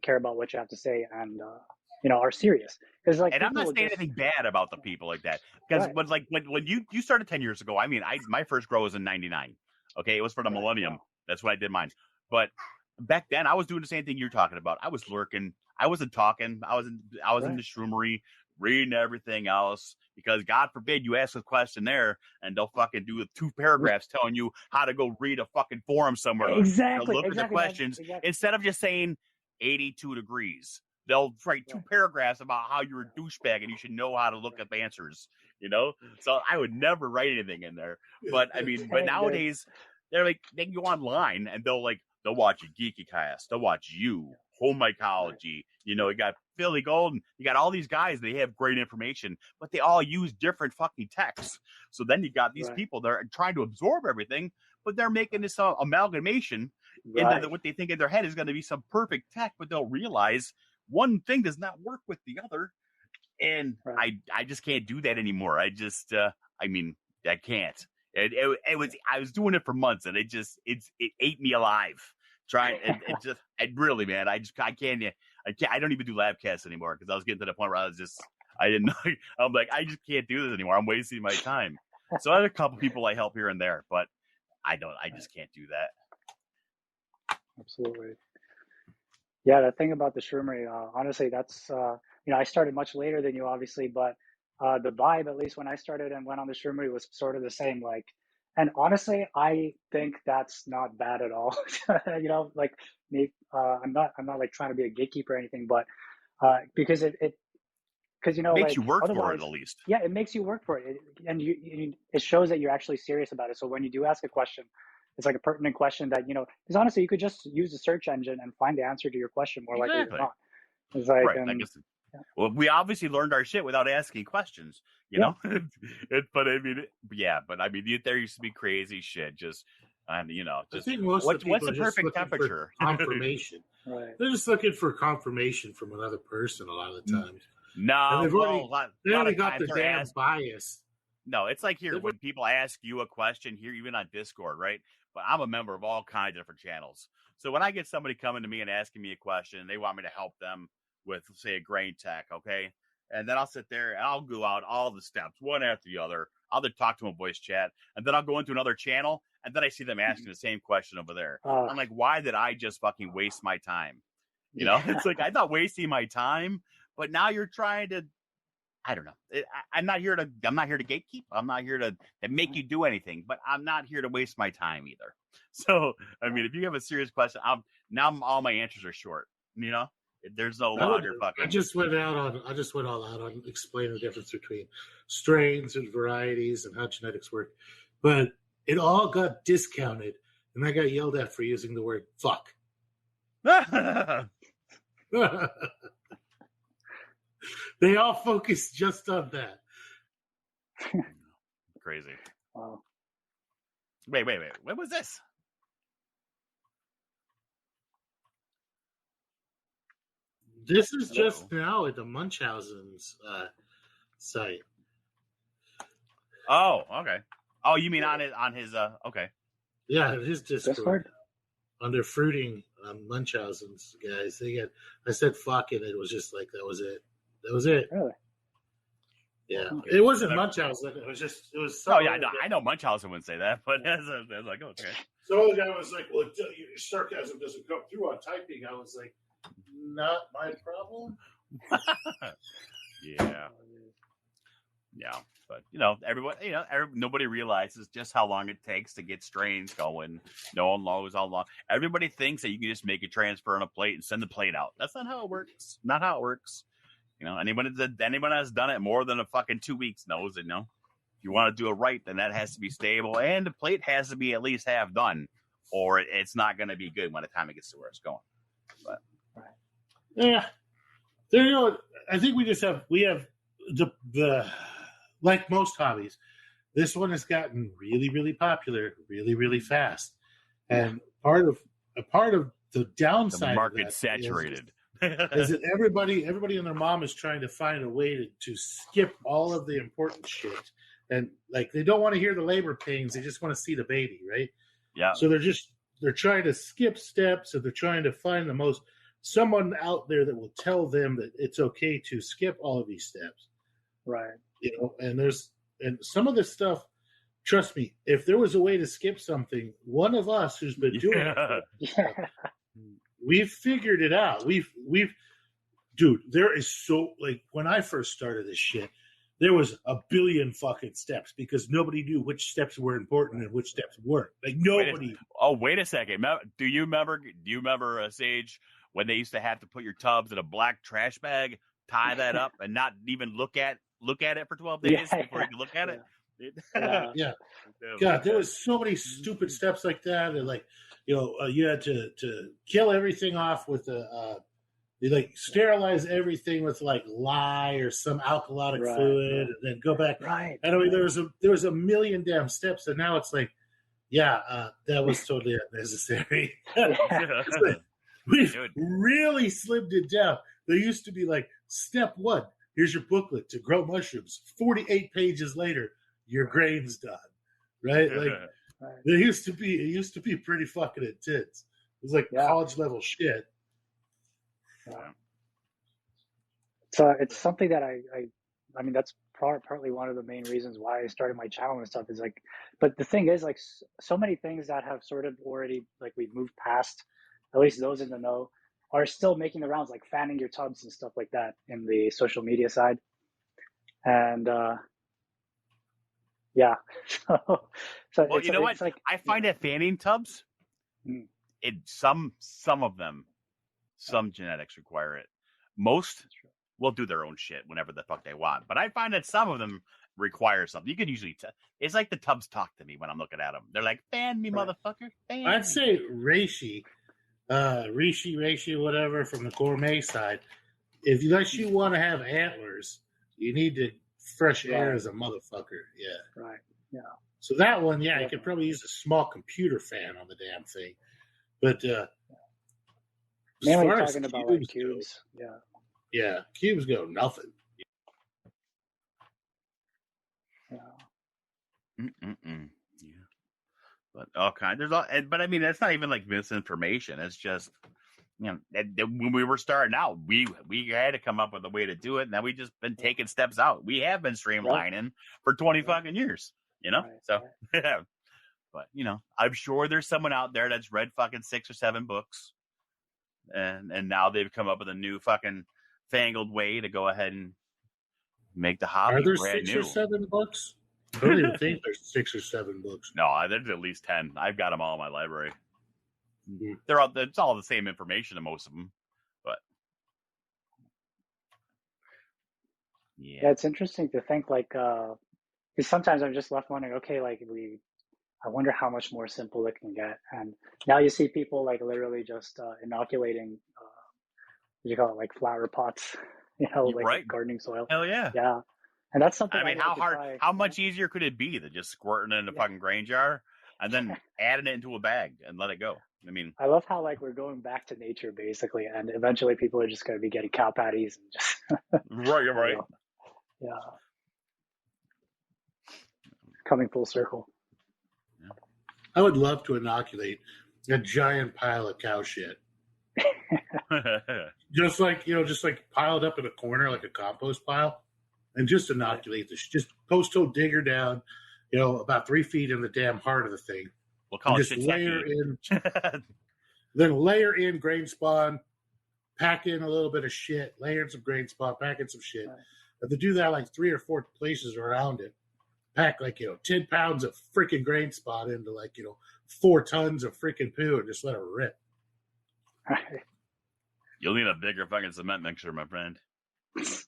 care about what you have to say and are serious. Because and I'm not saying anything bad about the people like that, because when you started 10 years ago, I mean, my first grow was in #99. Okay, it was for the millennium. That's when I did mine. But back then, I was doing the same thing you're talking about. I was lurking. I wasn't talking. I was in the shroomery, reading everything else, because God forbid you ask a question there and they'll fucking do 2 paragraphs telling you how to go read a fucking forum somewhere. Exactly. Look at the questions instead of just saying 82 degrees. They'll write 2 paragraphs about how you're a douchebag and you should know how to look up answers, So I would never write anything in there. But I mean, but nowadays they're like, they can go online and they'll watch a Geeky Cast, they'll watch you, Home Mycology. You got Philly Golden, you got all these guys, they have great information, but they all use different fucking texts. So then you got these people that are trying to absorb everything, but they're making this amalgamation into what they think in their head is going to be some perfect tech, but they'll realize one thing does not work with the other. And I just can't do that anymore. I just, I can't. It was. I was doing it for months, and it ate me alive. Trying it really, man. I don't even do lab casts anymore because I was getting to the point where I didn't know. I'm like, I just can't do this anymore. I'm wasting my time. So I have a couple people I help here and there, but I just can't do that. Absolutely. Yeah, the thing about the shroomery, honestly, that's I started much later than you, obviously, but the vibe, at least when I started and went on the shroomery, was sort of the same. Like, and honestly, I think that's not bad at all. Like me, I'm not like trying to be a gatekeeper or anything, but because it makes you work for it at least. Yeah, it makes you work for it, and it shows that you're actually serious about it. So when you do ask a question, it's like a pertinent question that because honestly, you could just use the search engine and find the answer to your question more likely than not. It's like, right. I guess. Well, we obviously learned our shit without asking questions, you know. But I mean, there used to be crazy shit. Just, I think most of the people what's the perfect temperature? Confirmation. Right. They're just looking for confirmation from another person a lot of the times. No, they already got the damn bias. No, it's like here when people ask you a question here, even on Discord, right? But I'm a member of all kinds of different channels. So when I get somebody coming to me and asking me a question, they want me to help them with, say, a grain tech, okay? And then I'll sit there and I'll go out all the steps, one after the other. I'll then talk to them voice chat, and then I'll go into another channel, and then I see them asking the same question over there. I'm like, why did I just fucking waste my time? It's like, I'm not wasting my time, but now you're trying to, I don't know. I'm not here to gatekeep. I'm not here to make you do anything, but I'm not here to waste my time either. So, I mean, if you have a serious question, all my answers are short, There's no longer fucking. I just went all out on explaining the difference between strains and varieties and how genetics work, but it all got discounted, and I got yelled at for using the word fuck. They all focus just on that. Crazy. Wow. Wait. What was this? This is just now at the Munchausen's site. Oh, okay. Oh, you mean on his okay. Yeah, his Discord. Under fruiting Munchausen's guys. I said fuck, and it was just like that was it. Really? Yeah. Okay. It wasn't Munchausen. It was oh yeah, I know Munchausen wouldn't say that, but I was like, okay. So the guy was like, well, your sarcasm doesn't come through on typing. I was like, not my problem. Yeah, but everyone, nobody realizes just how long it takes to get strains going. No one knows how long. Everybody thinks that you can just make a transfer on a plate and send the plate out. That's not how it works. Not how it works. Anyone that's done it more than a fucking 2 weeks knows it. If you want to do it right, then that has to be stable, and the plate has to be at least half done, or it's not going to be good by the time it gets to where it's going. But yeah, I think we have the like most hobbies, this one has gotten really, really popular, really, really fast, and part of the downside, the market's saturated. Is that everybody and their mom is trying to find a way to skip all of the important shit, and like they don't want to hear the labor pains; they just want to see the baby, right? Yeah. So they're trying to skip steps, and they're trying to find someone out there that will tell them that it's okay to skip all of these steps, right? And some of this stuff. Trust me, if there was a way to skip something, one of us who's been doing it. We've figured it out. Dude, there is when I first started this shit, there was a billion fucking steps because nobody knew which steps were important and which steps weren't. Like nobody. Wait a second. Do you remember, Sage, when they used to have to put your tubs in a black trash bag, tie that up, and not even look at it for 12 days before you can look at it? Yeah. God, there was so many stupid steps like that, and you had to kill everything off with sterilize everything with lye or some alkalotic fluid, and then go back. Right. And I mean, there was a million damn steps, and now it's like, that was totally unnecessary. We've really slimmed it down. There used to be step 1. Here's your booklet to grow mushrooms. 48 pages later, your grain's done. right? Like it used to be pretty fucking intense. It was like college level shit. So it's something that I mean, that's partly one of the main reasons why I started my channel and stuff is like, but the thing is like so many things that have sort of already like we've moved past, at least those in the know, are still making the rounds, like fanning your tubs and stuff like that in the social media side. And yeah, so well, you know what? Like, I find that fanning tubs, some of them, some genetics require it. Most will do their own shit whenever the fuck they want. But I find that some of them require something. You can usually it's like the tubs talk to me when I'm looking at them. They're like, fan me, motherfucker. Fan I'd say Reishi, whatever, from the gourmet side. If you want to have antlers, you need to fresh air as a motherfucker. Yeah. Right. Yeah. So that one, you could probably use a small computer fan on the damn thing. But mainly talking about like cubes. Yeah, cubes go nothing. Yeah. But okay, but I mean, that's not even like misinformation. It's just, you know, when we were starting out, we had to come up with a way to do it. And now we just been taking steps out. We have been streamlining for 20 fucking years, you know? So, but you know, I'm sure there's someone out there that's read fucking 6 or 7 books. And now they've come up with a new fucking fangled way to go ahead and make the hobby brand new. Are there 6 or 7 books? I don't even think there's 6 or 7 books. No, there's at least 10. I've got them all in my library. Mm-hmm. It's all the same information in most of them, but yeah, it's interesting to think like because sometimes I'm just left wondering, okay, like I wonder how much more simple it can get. And now you see people like literally just inoculating, what do you call it, like flower pots, you know, like gardening soil. Hell yeah. Yeah. And that's something I mean, how much easier could it be than just squirting it in a fucking grain jar and then adding it into a bag and let it go? I mean, I love how like we're going back to nature basically, and eventually people are just going to be getting cow patties and just You're right. Yeah. Coming full circle. Yeah. I would love to inoculate a giant pile of cow shit. just like pile it up in a corner like a compost pile and just inoculate this. Just post-hole digger down, about 3 feet in the damn heart of the thing. We'll call it just layer in, then layer in grain spawn, pack in a little bit of shit, layer in some grain spawn, pack in some shit. Right. If they do that like 3 or 4 places around it, pack 10 pounds of freaking grain spawn into 4 tons of freaking poo and just let it rip. Right. You'll need a bigger fucking cement mixer, my friend. Just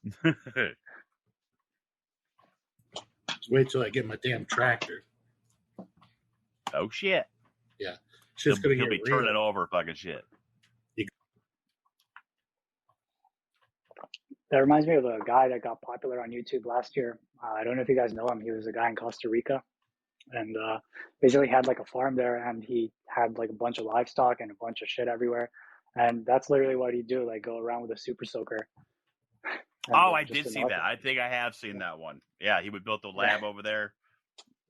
wait till I get my damn tractor. Oh shit! Yeah, he'll be turning over fucking shit. That reminds me of a guy that got popular on YouTube last year. I don't know if you guys know him. He was a guy in Costa Rica, and basically had like a farm there, and he had like a bunch of livestock and a bunch of shit everywhere. And that's literally what he'd do, like go around with a super soaker. Oh, I did see that. I think I have seen that one. Yeah, he would build the lab over there.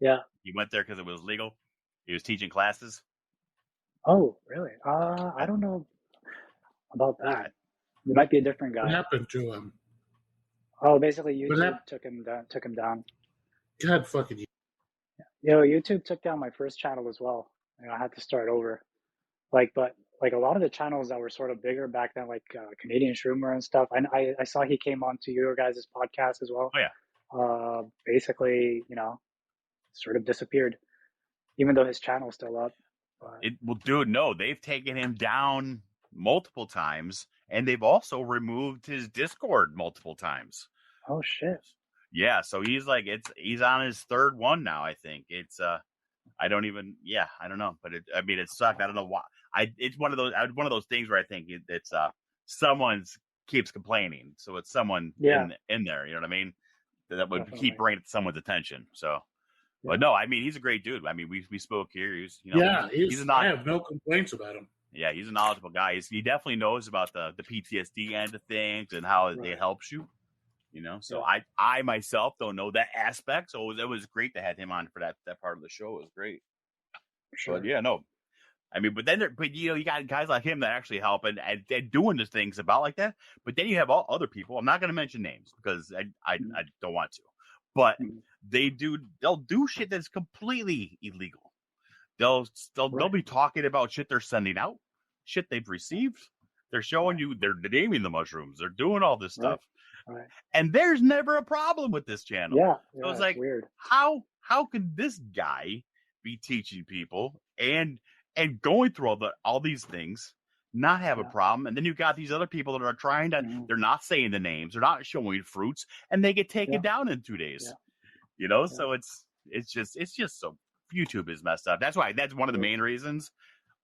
Yeah. He went there because it was legal. He was teaching classes. Oh, really? I don't know about that. It might be a different guy. What happened to him? Oh, basically YouTube took him down. God fucking you. YouTube took down my first channel as well. I had to start over. But a lot of the channels that were sort of bigger back then, like Canadian Shroomer and stuff, I saw he came on to your guys' podcast as well. Oh, yeah. Basically, sort of disappeared, even though his channel's still up. Dude, no, they've taken him down multiple times, and they've also removed his Discord multiple times. Oh, shit. Yeah, so he's on his 3rd one now, I think. It's, I don't know, but it sucked. I don't know why. It's one of those things where I think it's someone keeps complaining, so it's someone in there. You know what I mean? That would keep bringing it to someone's attention. So, but no, I mean he's a great dude. I mean we spoke here. I have no complaints about him. Yeah, he's a knowledgeable guy. He definitely knows about the PTSD end of things and how it helps you. You know, so I myself don't know that aspect. So it was great to have him on for that part of the show. It was great. Sure. But yeah, no. I mean, but you know, you got guys like him that actually help and doing the things about like that. But then you have all other people. I'm not going to mention names because I don't want to. But they'll do shit that's completely illegal. They'll be talking about shit they're sending out, shit they've received. They're showing you, they're naming the mushrooms. They're doing all this stuff. Right. And there's never a problem with this channel. Yeah. So it's like, weird. How could this guy be teaching people and going through all these things, not have a problem? And then you've got these other people that are trying to, they're not saying the names, they're not showing fruits, and they get taken down in 2 days. Yeah. You know, so it's just so YouTube is messed up. That's one of the main reasons,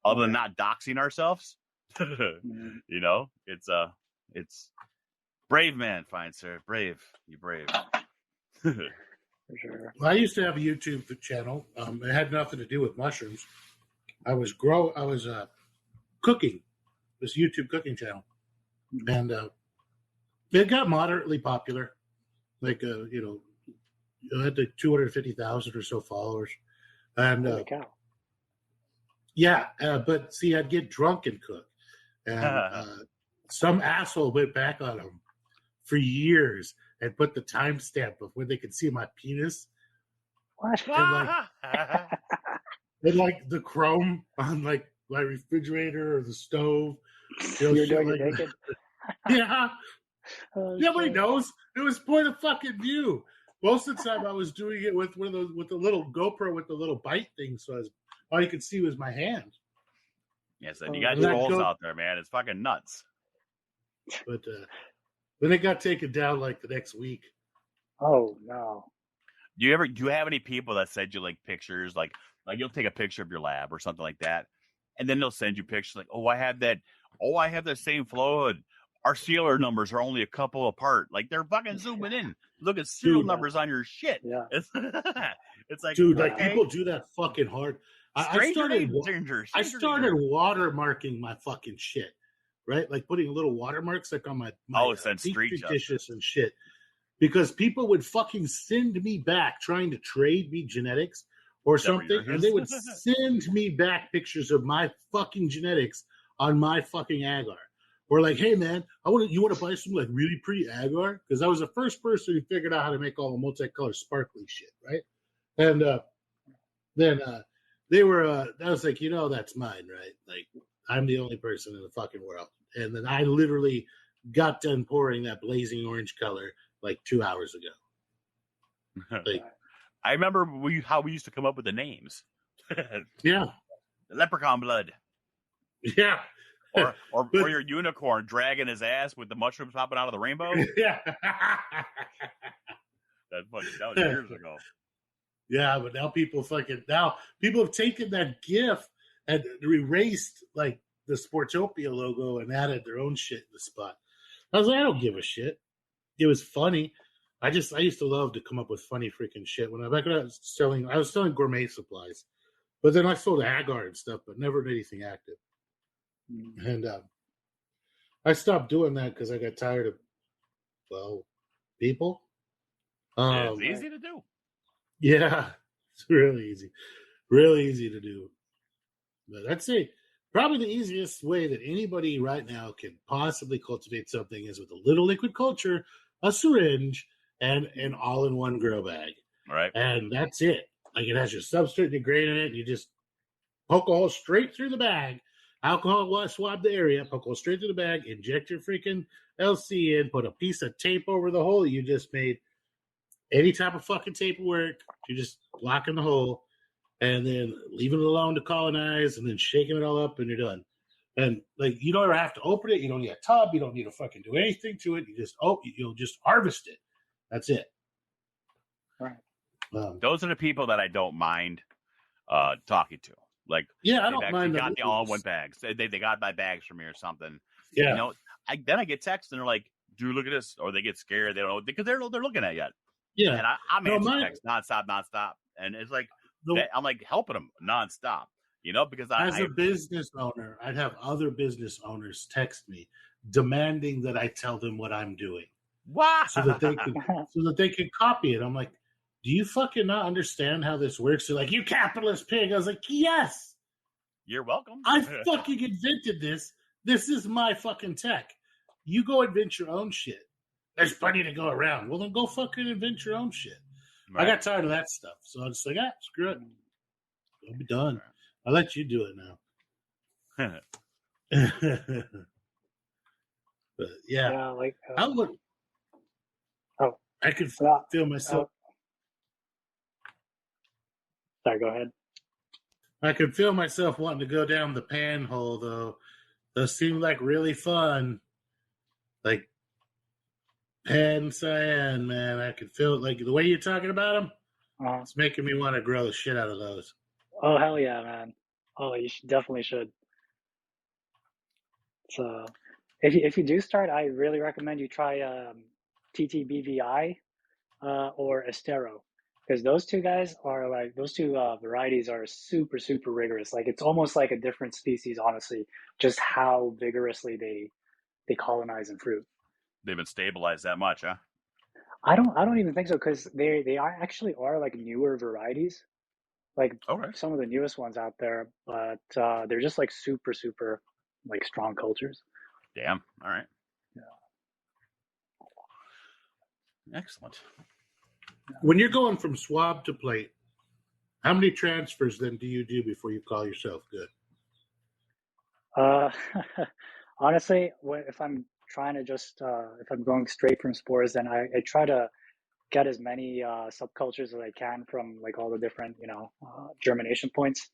other than not doxing ourselves. You know, it's brave man, fine sir, brave, you brave. For sure. Well, I used to have a YouTube channel. It had nothing to do with mushrooms. I was cooking this YouTube cooking channel, and it got moderately popular. Like you know, I had like 250,000 or so followers, and holy cow. But see, I'd get drunk and cook, and some asshole went back on them for years and put the timestamp of when they could see my penis. What? And like the chrome on like my refrigerator or the stove. You're doing it naked? Yeah. Nobody Shit. knows. It was point of fucking view. Most of the time I was doing it with one of those, with the little GoPro with the little bite thing, so all you could see was my hand. Yes, and you got trolls out there, man. It's fucking nuts. But then it got taken down like the next week. Oh no. Do you have any people that send you like pictures, like you'll take a picture of your lab or something like that, and then they'll send you pictures like, I have that same flow. Our sealer numbers are only a couple apart. Like they're fucking zooming in. Look at serial numbers on your shit. Yeah. It's like, dude, like people do that fucking hard. I started watermarking my fucking shit, right? Like putting little watermarks like on my street dishes and shit, because people would fucking send me back trying to trade me genetics or something, and they would send me back pictures of my fucking genetics on my fucking agar. Or like, hey man, you want to buy some like really pretty agar? Because I was the first person who figured out how to make all the multicolored sparkly shit, right? And then they were, I was like, that's mine, right? Like, I'm the only person in the fucking world. And then I literally got done pouring that blazing orange color like 2 hours ago. Like, I remember how we used to come up with the names. Yeah. Leprechaun blood. Yeah. Or your unicorn dragging his ass with the mushrooms popping out of the rainbow. Yeah. That was years ago. Yeah, but now people have taken that GIF and erased like the Sportopia logo and added their own shit in the spot. I was like, I don't give a shit. It was funny. I used to love to come up with funny freaking shit. I was selling gourmet supplies, but then I sold agar and stuff, but never did anything active. And I stopped doing that because I got tired of, people. It's easy to do. Yeah, it's really easy to do. But I'd say probably the easiest way that anybody right now can possibly cultivate something is with a little liquid culture, a syringe, and an all-in-one grow bag. Right. And that's it. Like it has your substrate and your grain in it. And you just poke a hole straight through the bag. Alcohol swab the area, poke a hole straight through the bag, inject your freaking LC in, put a piece of tape over the hole you just made. Any type of fucking tape will work. You just lock in the hole and then leaving it alone to colonize and then shaking it all up and you're done. And like you don't ever have to open it. You don't need a tub. You don't need to fucking do anything to it. You'll just harvest it. That's it. Right. Those are the people that I don't mind talking to. Like, yeah, I don't mind. They got the all-in-one bags. They got my bags from me or something. Yeah. Then I get texts and they're like, "Dude, look at this," or they get scared. They don't know because they're looking at it yet. Yeah. And I'm answering texts nonstop, and it's like I'm like helping them nonstop. Because as a business owner, I'd have other business owners text me demanding that I tell them what I'm doing. Wow. so that they can copy it. I'm like, do you fucking not understand how this works? They're like, you capitalist pig. I was like, yes. You're welcome. I fucking invented this. This is my fucking tech. You go invent your own shit. There's plenty to go around. Well, then go fucking invent your own shit. Right. I got tired of that stuff. So I was like, screw it. I'll be done. Right. I'll let you do it now. But yeah, like I would. Oh, I could feel myself. Sorry, go ahead. I could feel myself wanting to go down the panhole, though. Those seem like really fun. Like pan cyan, man. I could feel it. Like the way you're talking about them. It's making me want to grow the shit out of those. Oh hell yeah, man! Oh, you definitely should. So, if you do start, I really recommend you try TTBVI or Estero, because those two guys are like those two varieties are super rigorous. Like it's almost like a different species, honestly. Just how vigorously they colonize and fruit. They've been stabilized that much, huh? I don't even think so, because they are like newer varieties, like some of the newest ones out there, but they're just like super like strong cultures. Damn. All right. Yeah. Excellent. When you're going from swab to plate, how many transfers then do you do before you call yourself good? Honestly, if I'm trying to just if I'm going straight from spores, then I try to get as many subcultures as I can from like all the different germination points,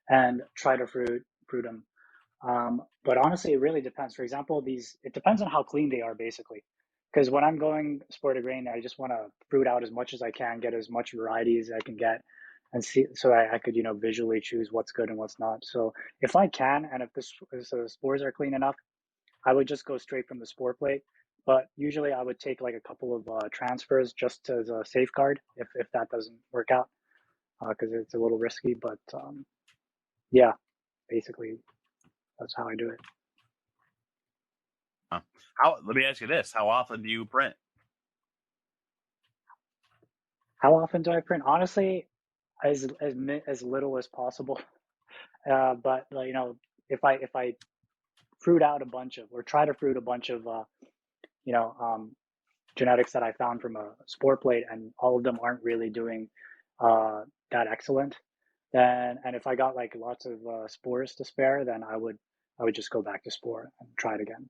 and try to fruit them. But honestly, it really depends. For example, it depends on how clean they are, basically. Because when I'm going spore to grain, I just want to fruit out as much as I can, get as much variety as I can get, and see so I could visually choose what's good and what's not. So if I can, and if the spores are clean enough, I would just go straight from the spore plate. But usually I would take like a couple of transfers just as a safeguard if that doesn't work out, because it's a little risky. But yeah, basically that's how I do it. Let me ask you this: how often do you print? How often do I print? Honestly, as little as possible. But if I fruit out a bunch of, or try to fruit a bunch of genetics that I found from a spore plate, and all of them aren't really doing that excellent, then, and if I got like lots of spores to spare, then I would just go back to spore and try it again.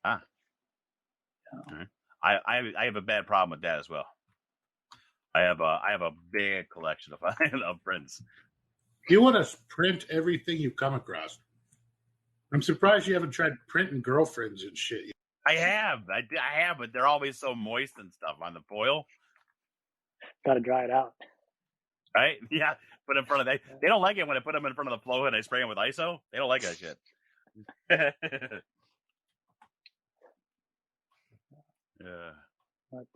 I have a bad problem with that as well. I have a big collection of prints. You want to print everything you come across. I'm surprised you haven't tried printing girlfriends and shit. I have, but they're always so moist and stuff on the foil. Got to dry it out. Right? Yeah. Put in front of that. They don't like it when I put them in front of the flow and I spray them with ISO. They don't like that shit. Yeah. But,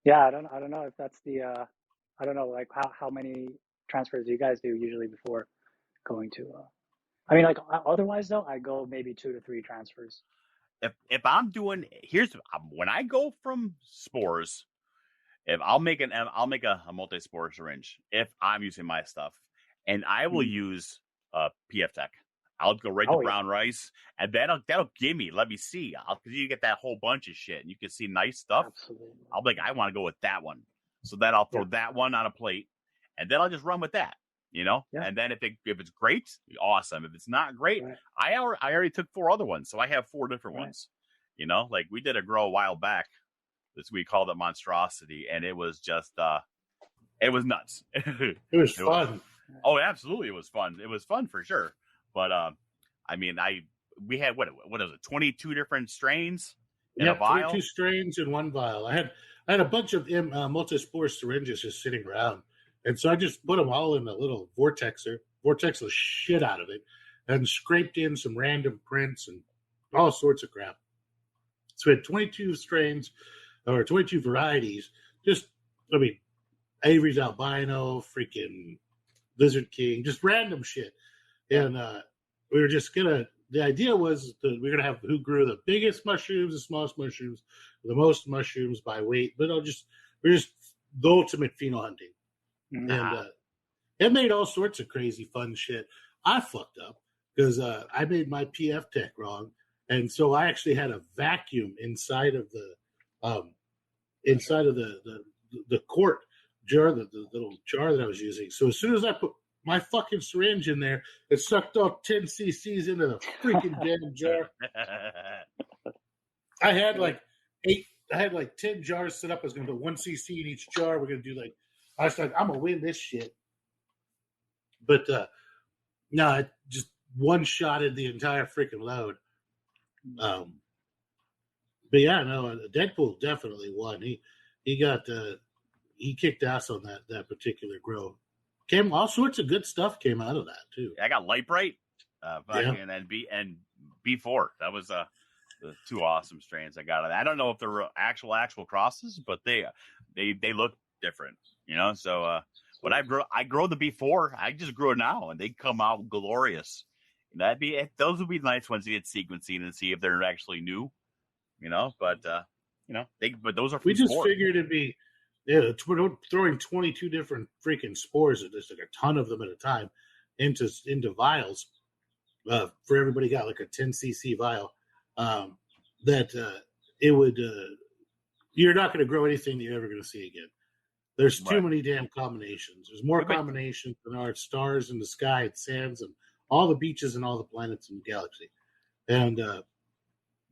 yeah, I don't know if that's the I don't know, like how many transfers do you guys do usually before going to I mean, like otherwise though, I go maybe 2 to 3 transfers. If I'm doing, when I go from spores, if I'll make a multi-spore syringe if I'm using my stuff, and I will use PF Tech. I'll go right to brown rice, and that'll let me see. Because you get that whole bunch of shit, and you can see nice stuff. Absolutely. I'll be like, I want to go with that one. So then I'll throw that one on a plate, and then I'll just run with that, Yeah. And then if it's great, awesome. If it's not great, I already took 4 other ones, so I have 4 different ones. Like we did a grow a while back. We called it Monstrosity, and it was just it was nuts. It was fun. Oh, absolutely, it was fun. It was fun for sure. But I mean, we had what was it? 22 different strains in a vial. 22 strains in one vial. I had a bunch of multi-spore syringes just sitting around, and so I just put them all in a little vortexer the shit out of it, and scraped in some random prints and all sorts of crap. So we had 22 strains or 22 varieties. Avery's albino, freaking Lizard King, just random shit. And we were just gonna the idea was that we're gonna have who grew the biggest mushrooms, the smallest mushrooms, the most mushrooms by weight. But we're just the ultimate pheno hunting, and it made all sorts of crazy fun shit. I fucked up because I made my PF tech wrong, and so I actually had a vacuum inside of the quart jar, the little jar that I was using. So as soon as I put my fucking syringe in there, it sucked off 10 cc's into the freaking damn jar. I had like 10 jars set up. I was going to put 1 cc in each jar. We're going to do I was like, I'm going to win this shit. But no, it just one-shotted the entire freaking load. But yeah, no, Deadpool definitely won. He kicked ass on that particular grow. All sorts of good stuff came out of that too. I got Light Bright, and B4. That was the two awesome strains I got. I don't know if they're actual crosses, but they look different, So, but I grow the B4. I just grow it now, and they come out glorious. Those would be nice ones to get sequencing and see if they're actually new, But but those are. We just figured it'd be. Yeah, we're throwing 22 different freaking spores, just like a ton of them at a time, into vials. For everybody got like a 10 cc vial. It would. You're not going to grow anything that you're ever going to see again. There's too many damn combinations. There's more combinations than there are stars in the sky and sands and all the beaches and all the planets in the galaxy. And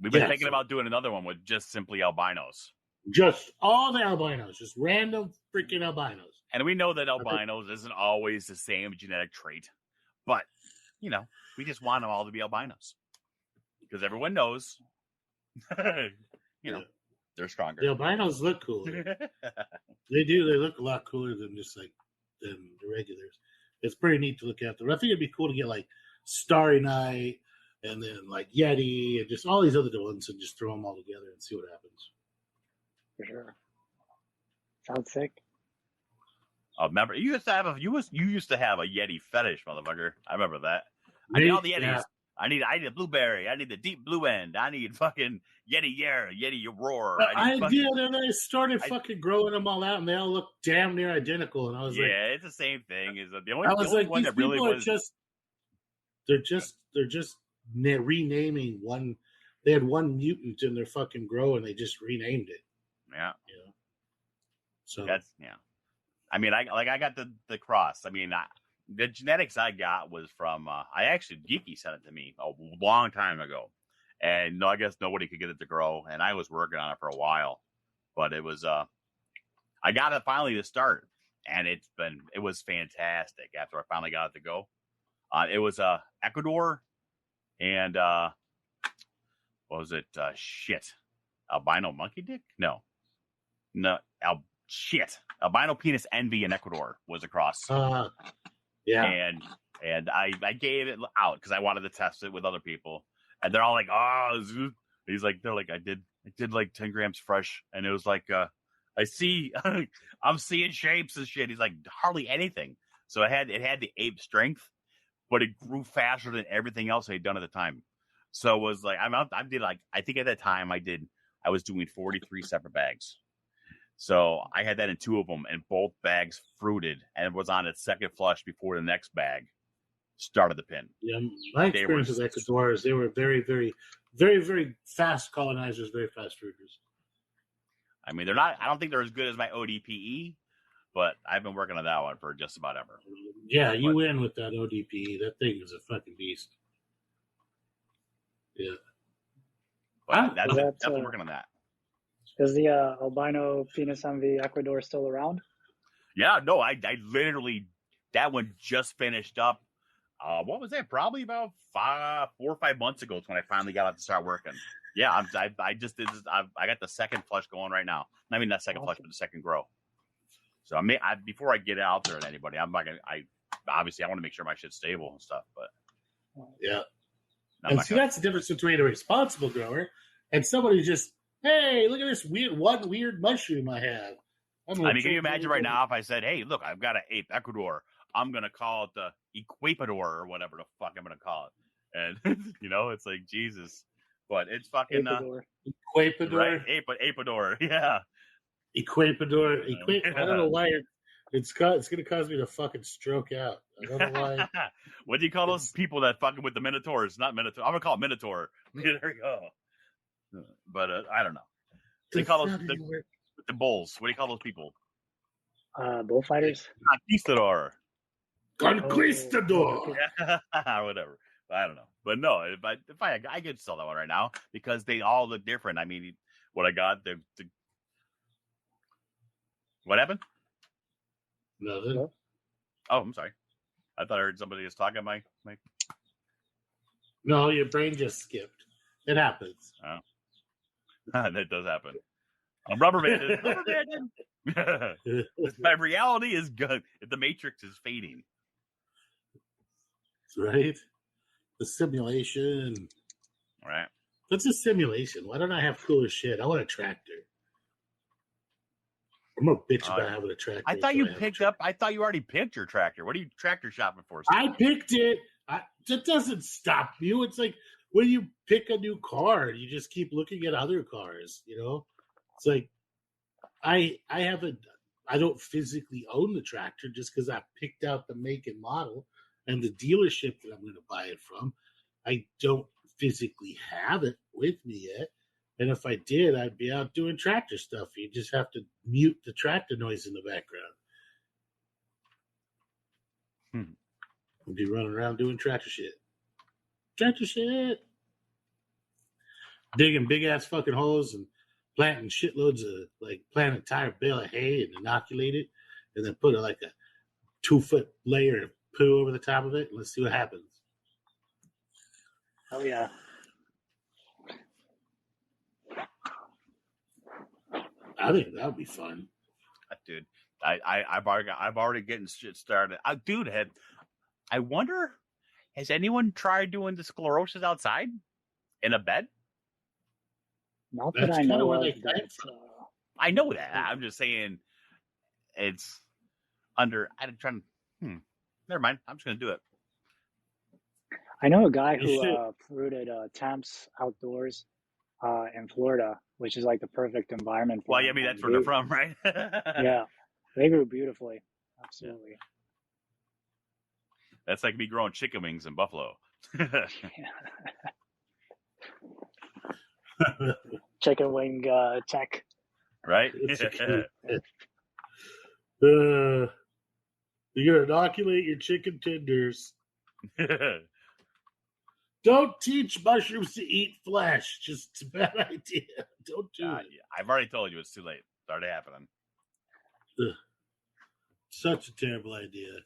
we've been thinking about doing another one with just simply albinos. Just all the albinos, just random freaking albinos. And we know that albinos isn't always the same genetic trait, but, we just want them all to be albinos. Because everyone knows, they're stronger. The albinos look cooler. They do. They look a lot cooler than than the regulars. It's pretty neat to look at them. I think it'd be cool to get like Starry Night and then like Yeti and just all these other ones and just throw them all together and see what happens. For sure. Sounds sick. Remember, you used to have a Yeti fetish, motherfucker. I remember that. I need all the Yetis. Yeah. I need a blueberry. I need the deep blue end. I need fucking Yeti roar. Then I started fucking growing them all out, and they all look damn near identical. And I was it's the same thing. Is the only one that really was they're just renaming one. They had one mutant in their fucking grow, and they just renamed it. Yeah. So that's I mean, I got the cross. I mean, the genetics I got was from Geeky sent it to me a long time ago, and I guess nobody could get it to grow, and I was working on it for a while, but it was I got it finally to start, and it was fantastic after I finally got it to go. It was Ecuador, and what was it? Albino monkey dick? No, albino penis envy in Ecuador was a cross. Yeah, and I gave it out because I wanted to test it with other people, and they're all like, "Oh," he's like, "They're like, I did like 10 grams fresh," and it was like, I see, I'm seeing shapes and shit. He's like, hardly anything. So it had the ape strength, but it grew faster than everything else I had done at the time. So it was like, I think at that time I was doing 43 separate bags. So I had that in 2 of them, and both bags fruited, and it was on its second flush before the next bag started the pin. Yeah, my experience with Ecuador is they were very, very, very, very fast colonizers, very fast fruiters. I mean, I don't think they're as good as my ODPE, but I've been working on that one for just about ever. Yeah, you win with that ODPE. That thing is a fucking beast. Yeah. But definitely working on that. Is the albino penis envy Ecuador still around? Yeah, no, I literally, that one just finished up. What was that? Probably about 4 or 5 months ago when I finally got out to start working. Yeah, I just did. I got the second flush going right now. I mean, not second flush, but the second grow. So before I get out there to anybody, I'm not gonna. Obviously I want to make sure my shit's stable and stuff. But yeah, and see that's the difference between a responsible grower and somebody who just, hey, look at this weird mushroom I have. I mean, can you imagine right now if I said, hey, look, I've got an ape Ecuador. I'm going to call it the Equapador or whatever the fuck I'm going to call it. And it's like Jesus, but it's fucking Ecuador. Right? Ecuador, yeah. Ecuador. I don't know why it's going to cause me to fucking stroke out. I don't know why. What do you call those people that fucking with the Minotaurs? Not Minotaur. I'm gonna call it Minotaur. There we go. But I don't know. They call those the bulls. What do you call those people? Bullfighters. Conquistador. Conquistador. Whatever. I don't know. But no, if I could sell that one right now because they all look different. I mean, what I got the what happened? Nothing. Oh, I'm sorry. I thought I heard somebody was talking. My No, your brain just skipped. It happens. Oh. That does happen. I'm rubber banded. My reality is good. The Matrix is fading. Right? The simulation. Right. What's a simulation? Why don't I have cooler shit? I want a tractor. I'm a bitch about having a tractor. I thought you I thought you already picked your tractor. What are you tractor shopping for? I picked it. That doesn't stop you. It's like when you pick a new car, you just keep looking at other cars, It's like I don't physically own the tractor just because I picked out the make and model and the dealership that I'm going to buy it from. I don't physically have it with me yet. And if I did, I'd be out doing tractor stuff. You just have to mute the tractor noise in the background. I'd be running around doing tractor shit. Digging big-ass fucking holes and planting shitloads of, plant an entire bale of hay and inoculate it, and then put a 2-foot layer of poo over the top of it, and let's see what happens. Oh, yeah. I think that would be fun. Dude, I've already getting shit started. Dude, I wonder, has anyone tried doing the sclerosis outside in a bed? Not that I know of. I know that. I'm just saying it's under. I'm trying to. Never mind. I'm just gonna do it. I know a guy who fruited Tamps outdoors in Florida, which is like the perfect environment for I mean, that's where they're from, right? Yeah, they grew beautifully. Absolutely. Yeah. That's like me growing chicken wings in Buffalo. Chicken wing tech. Right? You're going to inoculate your chicken tenders. Don't teach mushrooms to eat flesh. Just a bad idea. Don't do it. Yeah. I've already told you it's too late. It's already happening. Such a terrible idea.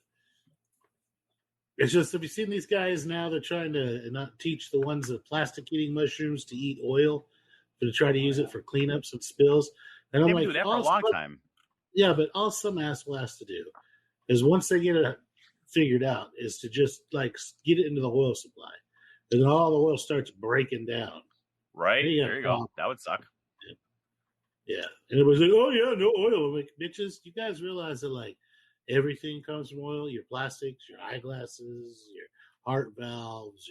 It's just, have you seen these guys now? They're trying to not teach the ones that plastic eating mushrooms to eat oil, but to try to use it for cleanups and spills. And I'm like, do that for a long time. Yeah, but all some asshole has to do is once they get it figured out, is to just get it into the oil supply, and then all the oil starts breaking down. Right there you go. That would suck. Yeah, and it was like, oh yeah, no oil. I'm like, bitches, you guys realize that everything comes from oil. Your plastics, your eyeglasses, your heart valves,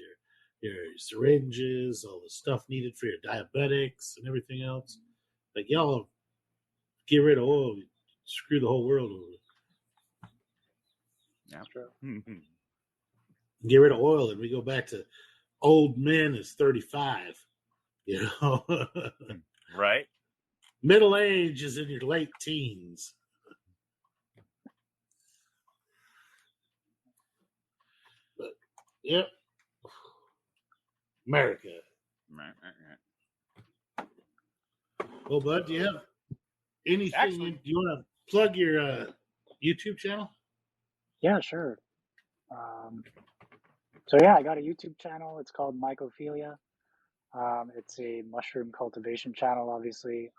your syringes, all the stuff needed for your diabetics and everything else. Y'all get rid of oil, screw the whole world over. Yeah, true. Get rid of oil, and we go back to old men as 35. Right. Middle age is in your late teens. But, yep. America. Right. Well, bud, do you have anything? Do you want to plug your YouTube channel? Yeah, sure. So yeah, I got a YouTube channel. It's called Mycophilia. It's a mushroom cultivation channel, obviously.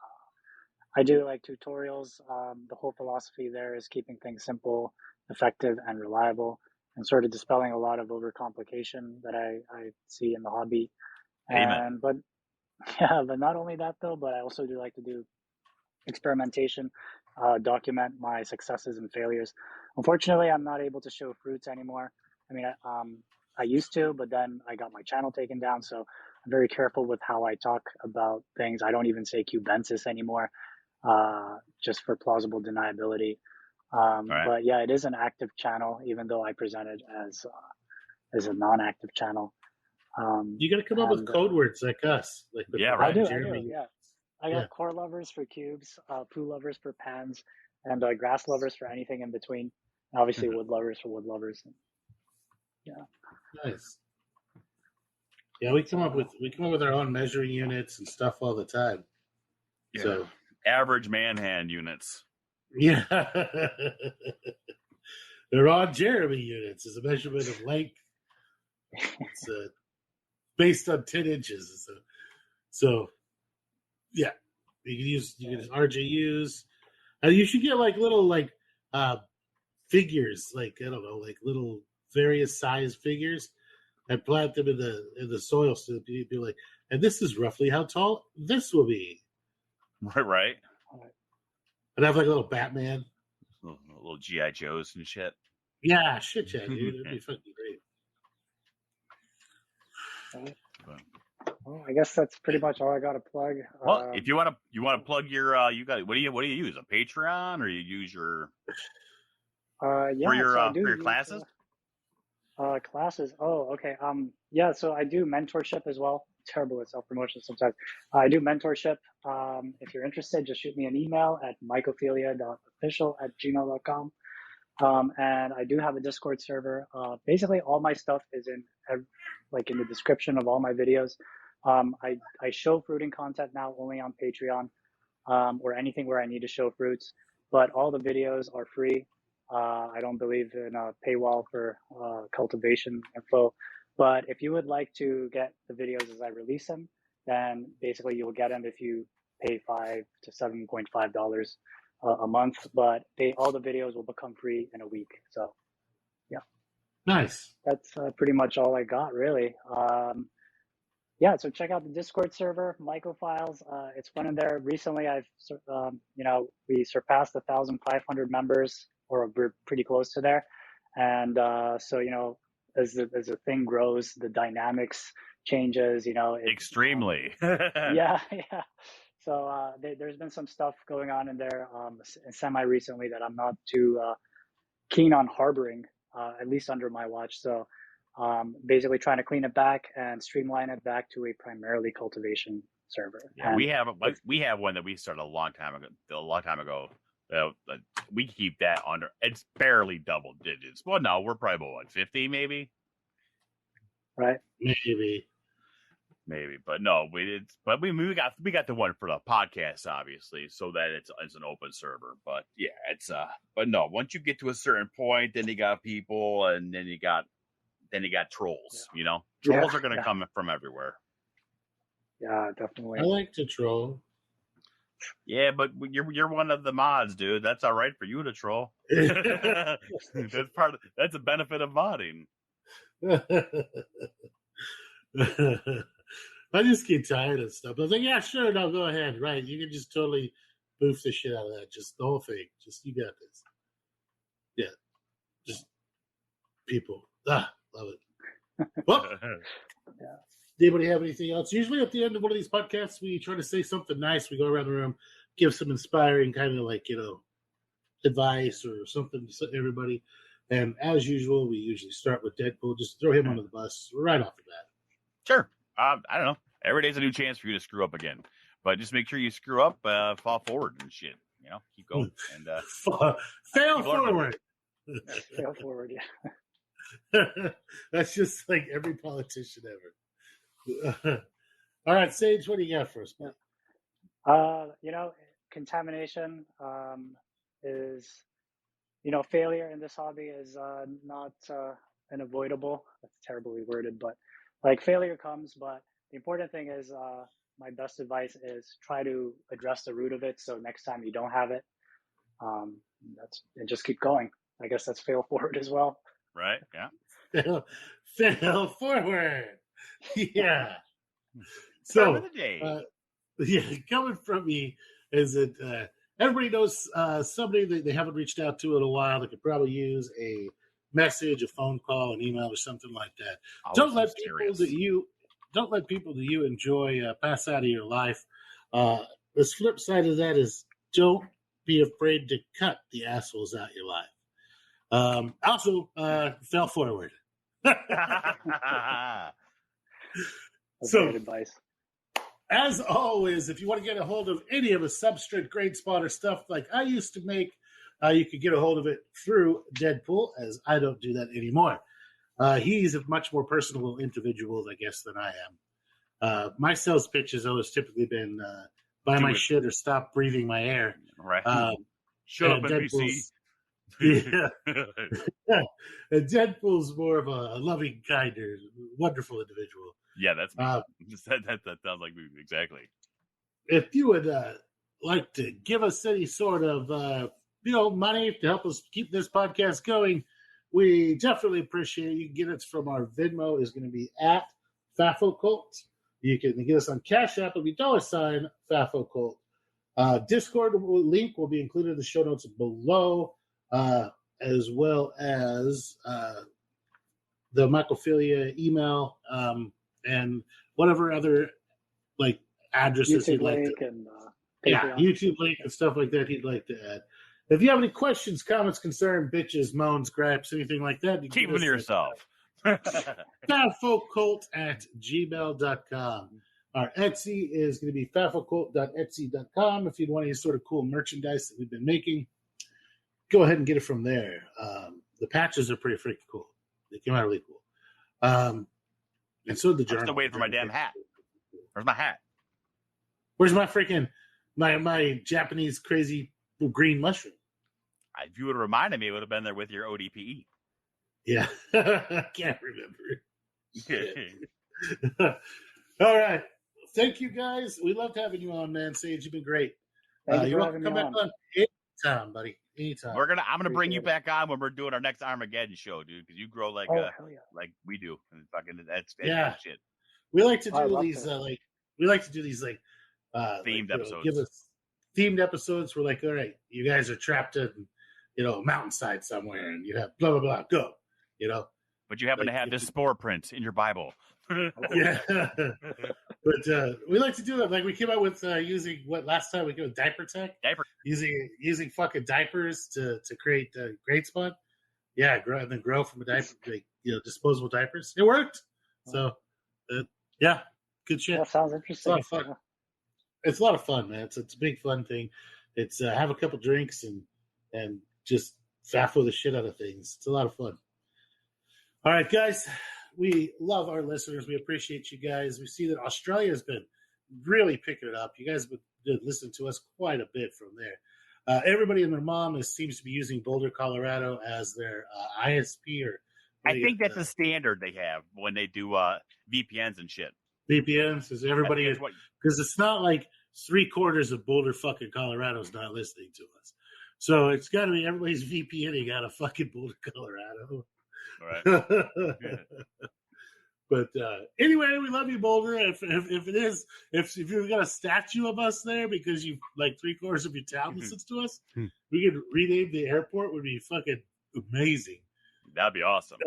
I do tutorials. The whole philosophy there is keeping things simple, effective, and reliable, and sort of dispelling a lot of overcomplication that I see in the hobby. Amen. But not only that though, but I also do like to do experimentation, document my successes and failures. Unfortunately, I'm not able to show fruits anymore. I mean, I used to, but then I got my channel taken down. So I'm very careful with how I talk about things. I don't even say cubensis anymore, just for plausible deniability. But yeah, it is an active channel, even though I present it as a non-active channel. You got to come up with code words like us. Like I do, yeah. I got core lovers for cubes, poo lovers for pans, and grass lovers for anything in between. And obviously, wood lovers for wood lovers. Yeah. Nice. Yeah, we come up with our own measuring units and stuff all the time. Yeah. So average man hand units. Yeah. They're on Jeremy units as a measurement of length. It's based on 10 inches. So yeah, you can use RJUs. You should get like little figures, like I don't know, like little various size figures, and plant them in the soil so that people be like, and this is roughly how tall this will be. Right. And have like a little Batman, little GI Joes and shit. Yeah, shit, yeah, dude, it'd be fucking great. Well, I guess that's pretty much all I got to plug. Well, if you want to plug your, you got what do you use? A Patreon, or you use your for your classes? Classes. Oh, okay. Yeah. So I do mentorship as well. Terrible at self-promotion sometimes. I do mentorship. If you're interested, just shoot me an email at mikeophelia.official@gmail.com. And I do have a Discord server. Basically, all my stuff is in the description of all my videos. I show fruiting content now only on Patreon, or anything where I need to show fruits, but all the videos are free. I don't believe in a paywall for cultivation info, but if you would like to get the videos as I release them, then basically you will get them if you pay $5 to $7.5 a month, but all the videos will become free in a week. So yeah. Nice. That's pretty much all I got, really. Yeah, so check out the Discord server, Mycophiles. It's fun in there. Recently, we surpassed 1,500 members, or we're pretty close to there. And so, as the thing grows, the dynamics changes. Extremely. Yeah. So there's been some stuff going on in there, semi recently, that I'm not too keen on harboring, at least under my watch. So. Basically trying to clean it back and streamline it back to a primarily cultivation server. Yeah, we have one that we started a long time ago. We keep that under. It's barely double digits. Well, no, we're probably about 50, maybe. Right. Maybe, but no, we got the one for the podcast, obviously, so that it's an open server. But yeah, it's but no, once you get to a certain point, then you got people, and then you got trolls. Yeah. Trolls are going to come from everywhere. Yeah, definitely. I like to troll. Yeah, but you're one of the mods, dude. That's all right for you to troll. That's a benefit of modding. I just get tired of stuff. I was like, yeah, sure, no, go ahead. Right, you can just totally boof the shit out of that. Just the whole thing. Just you got this. Yeah, just people. Love it. Well, yeah. Anybody have anything else? Usually at the end of one of these podcasts, we try to say something nice. We go around the room, give some inspiring kind of advice or something to everybody. And as usual, we usually start with Deadpool. Just throw him under the bus right off the bat. Sure. I don't know. Every day's a new chance for you to screw up again. But just make sure you screw up, fall forward and shit. Keep going. And fail forward. Fail forward, yeah. That's just like every politician ever. All right, Sage, what do you got for us? Contamination is, failure in this hobby is not unavoidable. That's terribly worded, but failure comes. But the important thing is, my best advice is try to address the root of it. So next time you don't have it, and just keep going. I guess that's fail forward as well. Right. Yeah. Fail forward. Yeah. So, coming from me is that everybody knows somebody that they haven't reached out to in a while that could probably use a message, a phone call, an email, or something like that. Don't let people that you enjoy pass out of your life. The flip side of that is don't be afraid to cut the assholes out your life. Also, fell forward. So, great advice. As always, if you want to get a hold of any of the substrate grade spotter stuff like I used to make, you could get a hold of it through Deadpool, as I don't do that anymore. He's a much more personal individual, I guess, than I am. My sales pitch has always typically been buy my shit or stop breathing my air. Right. Shut up, NPC. Yeah. And Deadpool's more of a loving, kinder, wonderful individual. Yeah, that's that sounds like me exactly. If you would like to give us any sort of money to help us keep this podcast going, we definitely appreciate it. You can get it from our Venmo is going to be at FAFOCult. You can get us on CashApp. It'll be $ FAFOCult. Discord link will be included in the show notes below, as well as the Michaelphilia email and whatever other addresses YouTube he'd like link to, and YouTube link and stuff like that he'd like to add. If you have any questions, comments, concerns, bitches, moans, gripes, anything like that, keep them to yourself. FAFOCult@gmail.com. Our Etsy is going to be FAFOCult.etsy.com. If you'd want any sort of cool merchandise that we've been making, go ahead and get it from there. The patches are pretty freaking cool. They came out really cool. And so the journal. I'm still waiting for my damn hat. Where's my hat? Where's my freaking my Japanese crazy green mushroom? If you would have reminded me, it would have been there with your ODPE. Yeah. I can't remember. All right. Thank you, guys. We loved having you on, man. Sage, you've been great. You're welcome to come back on anytime, buddy. Anytime. I'm gonna bring you back on when we're doing our next Armageddon show, dude, because you grow like like we do. And fucking that's shit. We like to do these themed episodes. Give us themed episodes. We're like, all right, you guys are trapped in a mountainside somewhere, and you have blah blah blah. Go, But you happen to have this spore print in your Bible. Yeah. But we like to do it. Like we came out with using last time we did diaper tech. Using fucking diapers to create grade spot. Yeah, grow from a diaper, disposable diapers. It worked. So yeah, good shit. That sounds interesting. It's a lot of fun. It's a lot of fun, man. It's a big fun thing. It's have a couple drinks and just FAFO the shit out of things. It's a lot of fun. All right, guys. We love our listeners. We appreciate you guys. We see that Australia has been really picking it up. You guys have been listening to us quite a bit from there. Everybody and their mom seems to be using Boulder, Colorado as their ISP. I think that's a standard they have when they do VPNs and shit. VPNs is everybody because it's not like 3/4 of Boulder, fucking Colorado is not listening to us. So it's got to be everybody's VPNing out of fucking Boulder, Colorado. Right. But anyway, we love you, Boulder. If you've got a statue of us there because you 3/4 of your town listens to us, we could rename the airport. Would be fucking amazing. That'd be awesome.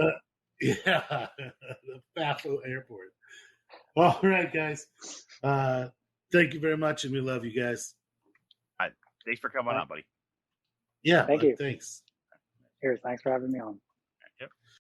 Yeah, the FAFO airport. All right, guys. Thank you very much, and we love you guys. All right. Thanks for coming on, buddy. Yeah, thank you. Thanks. Thanks for having me on.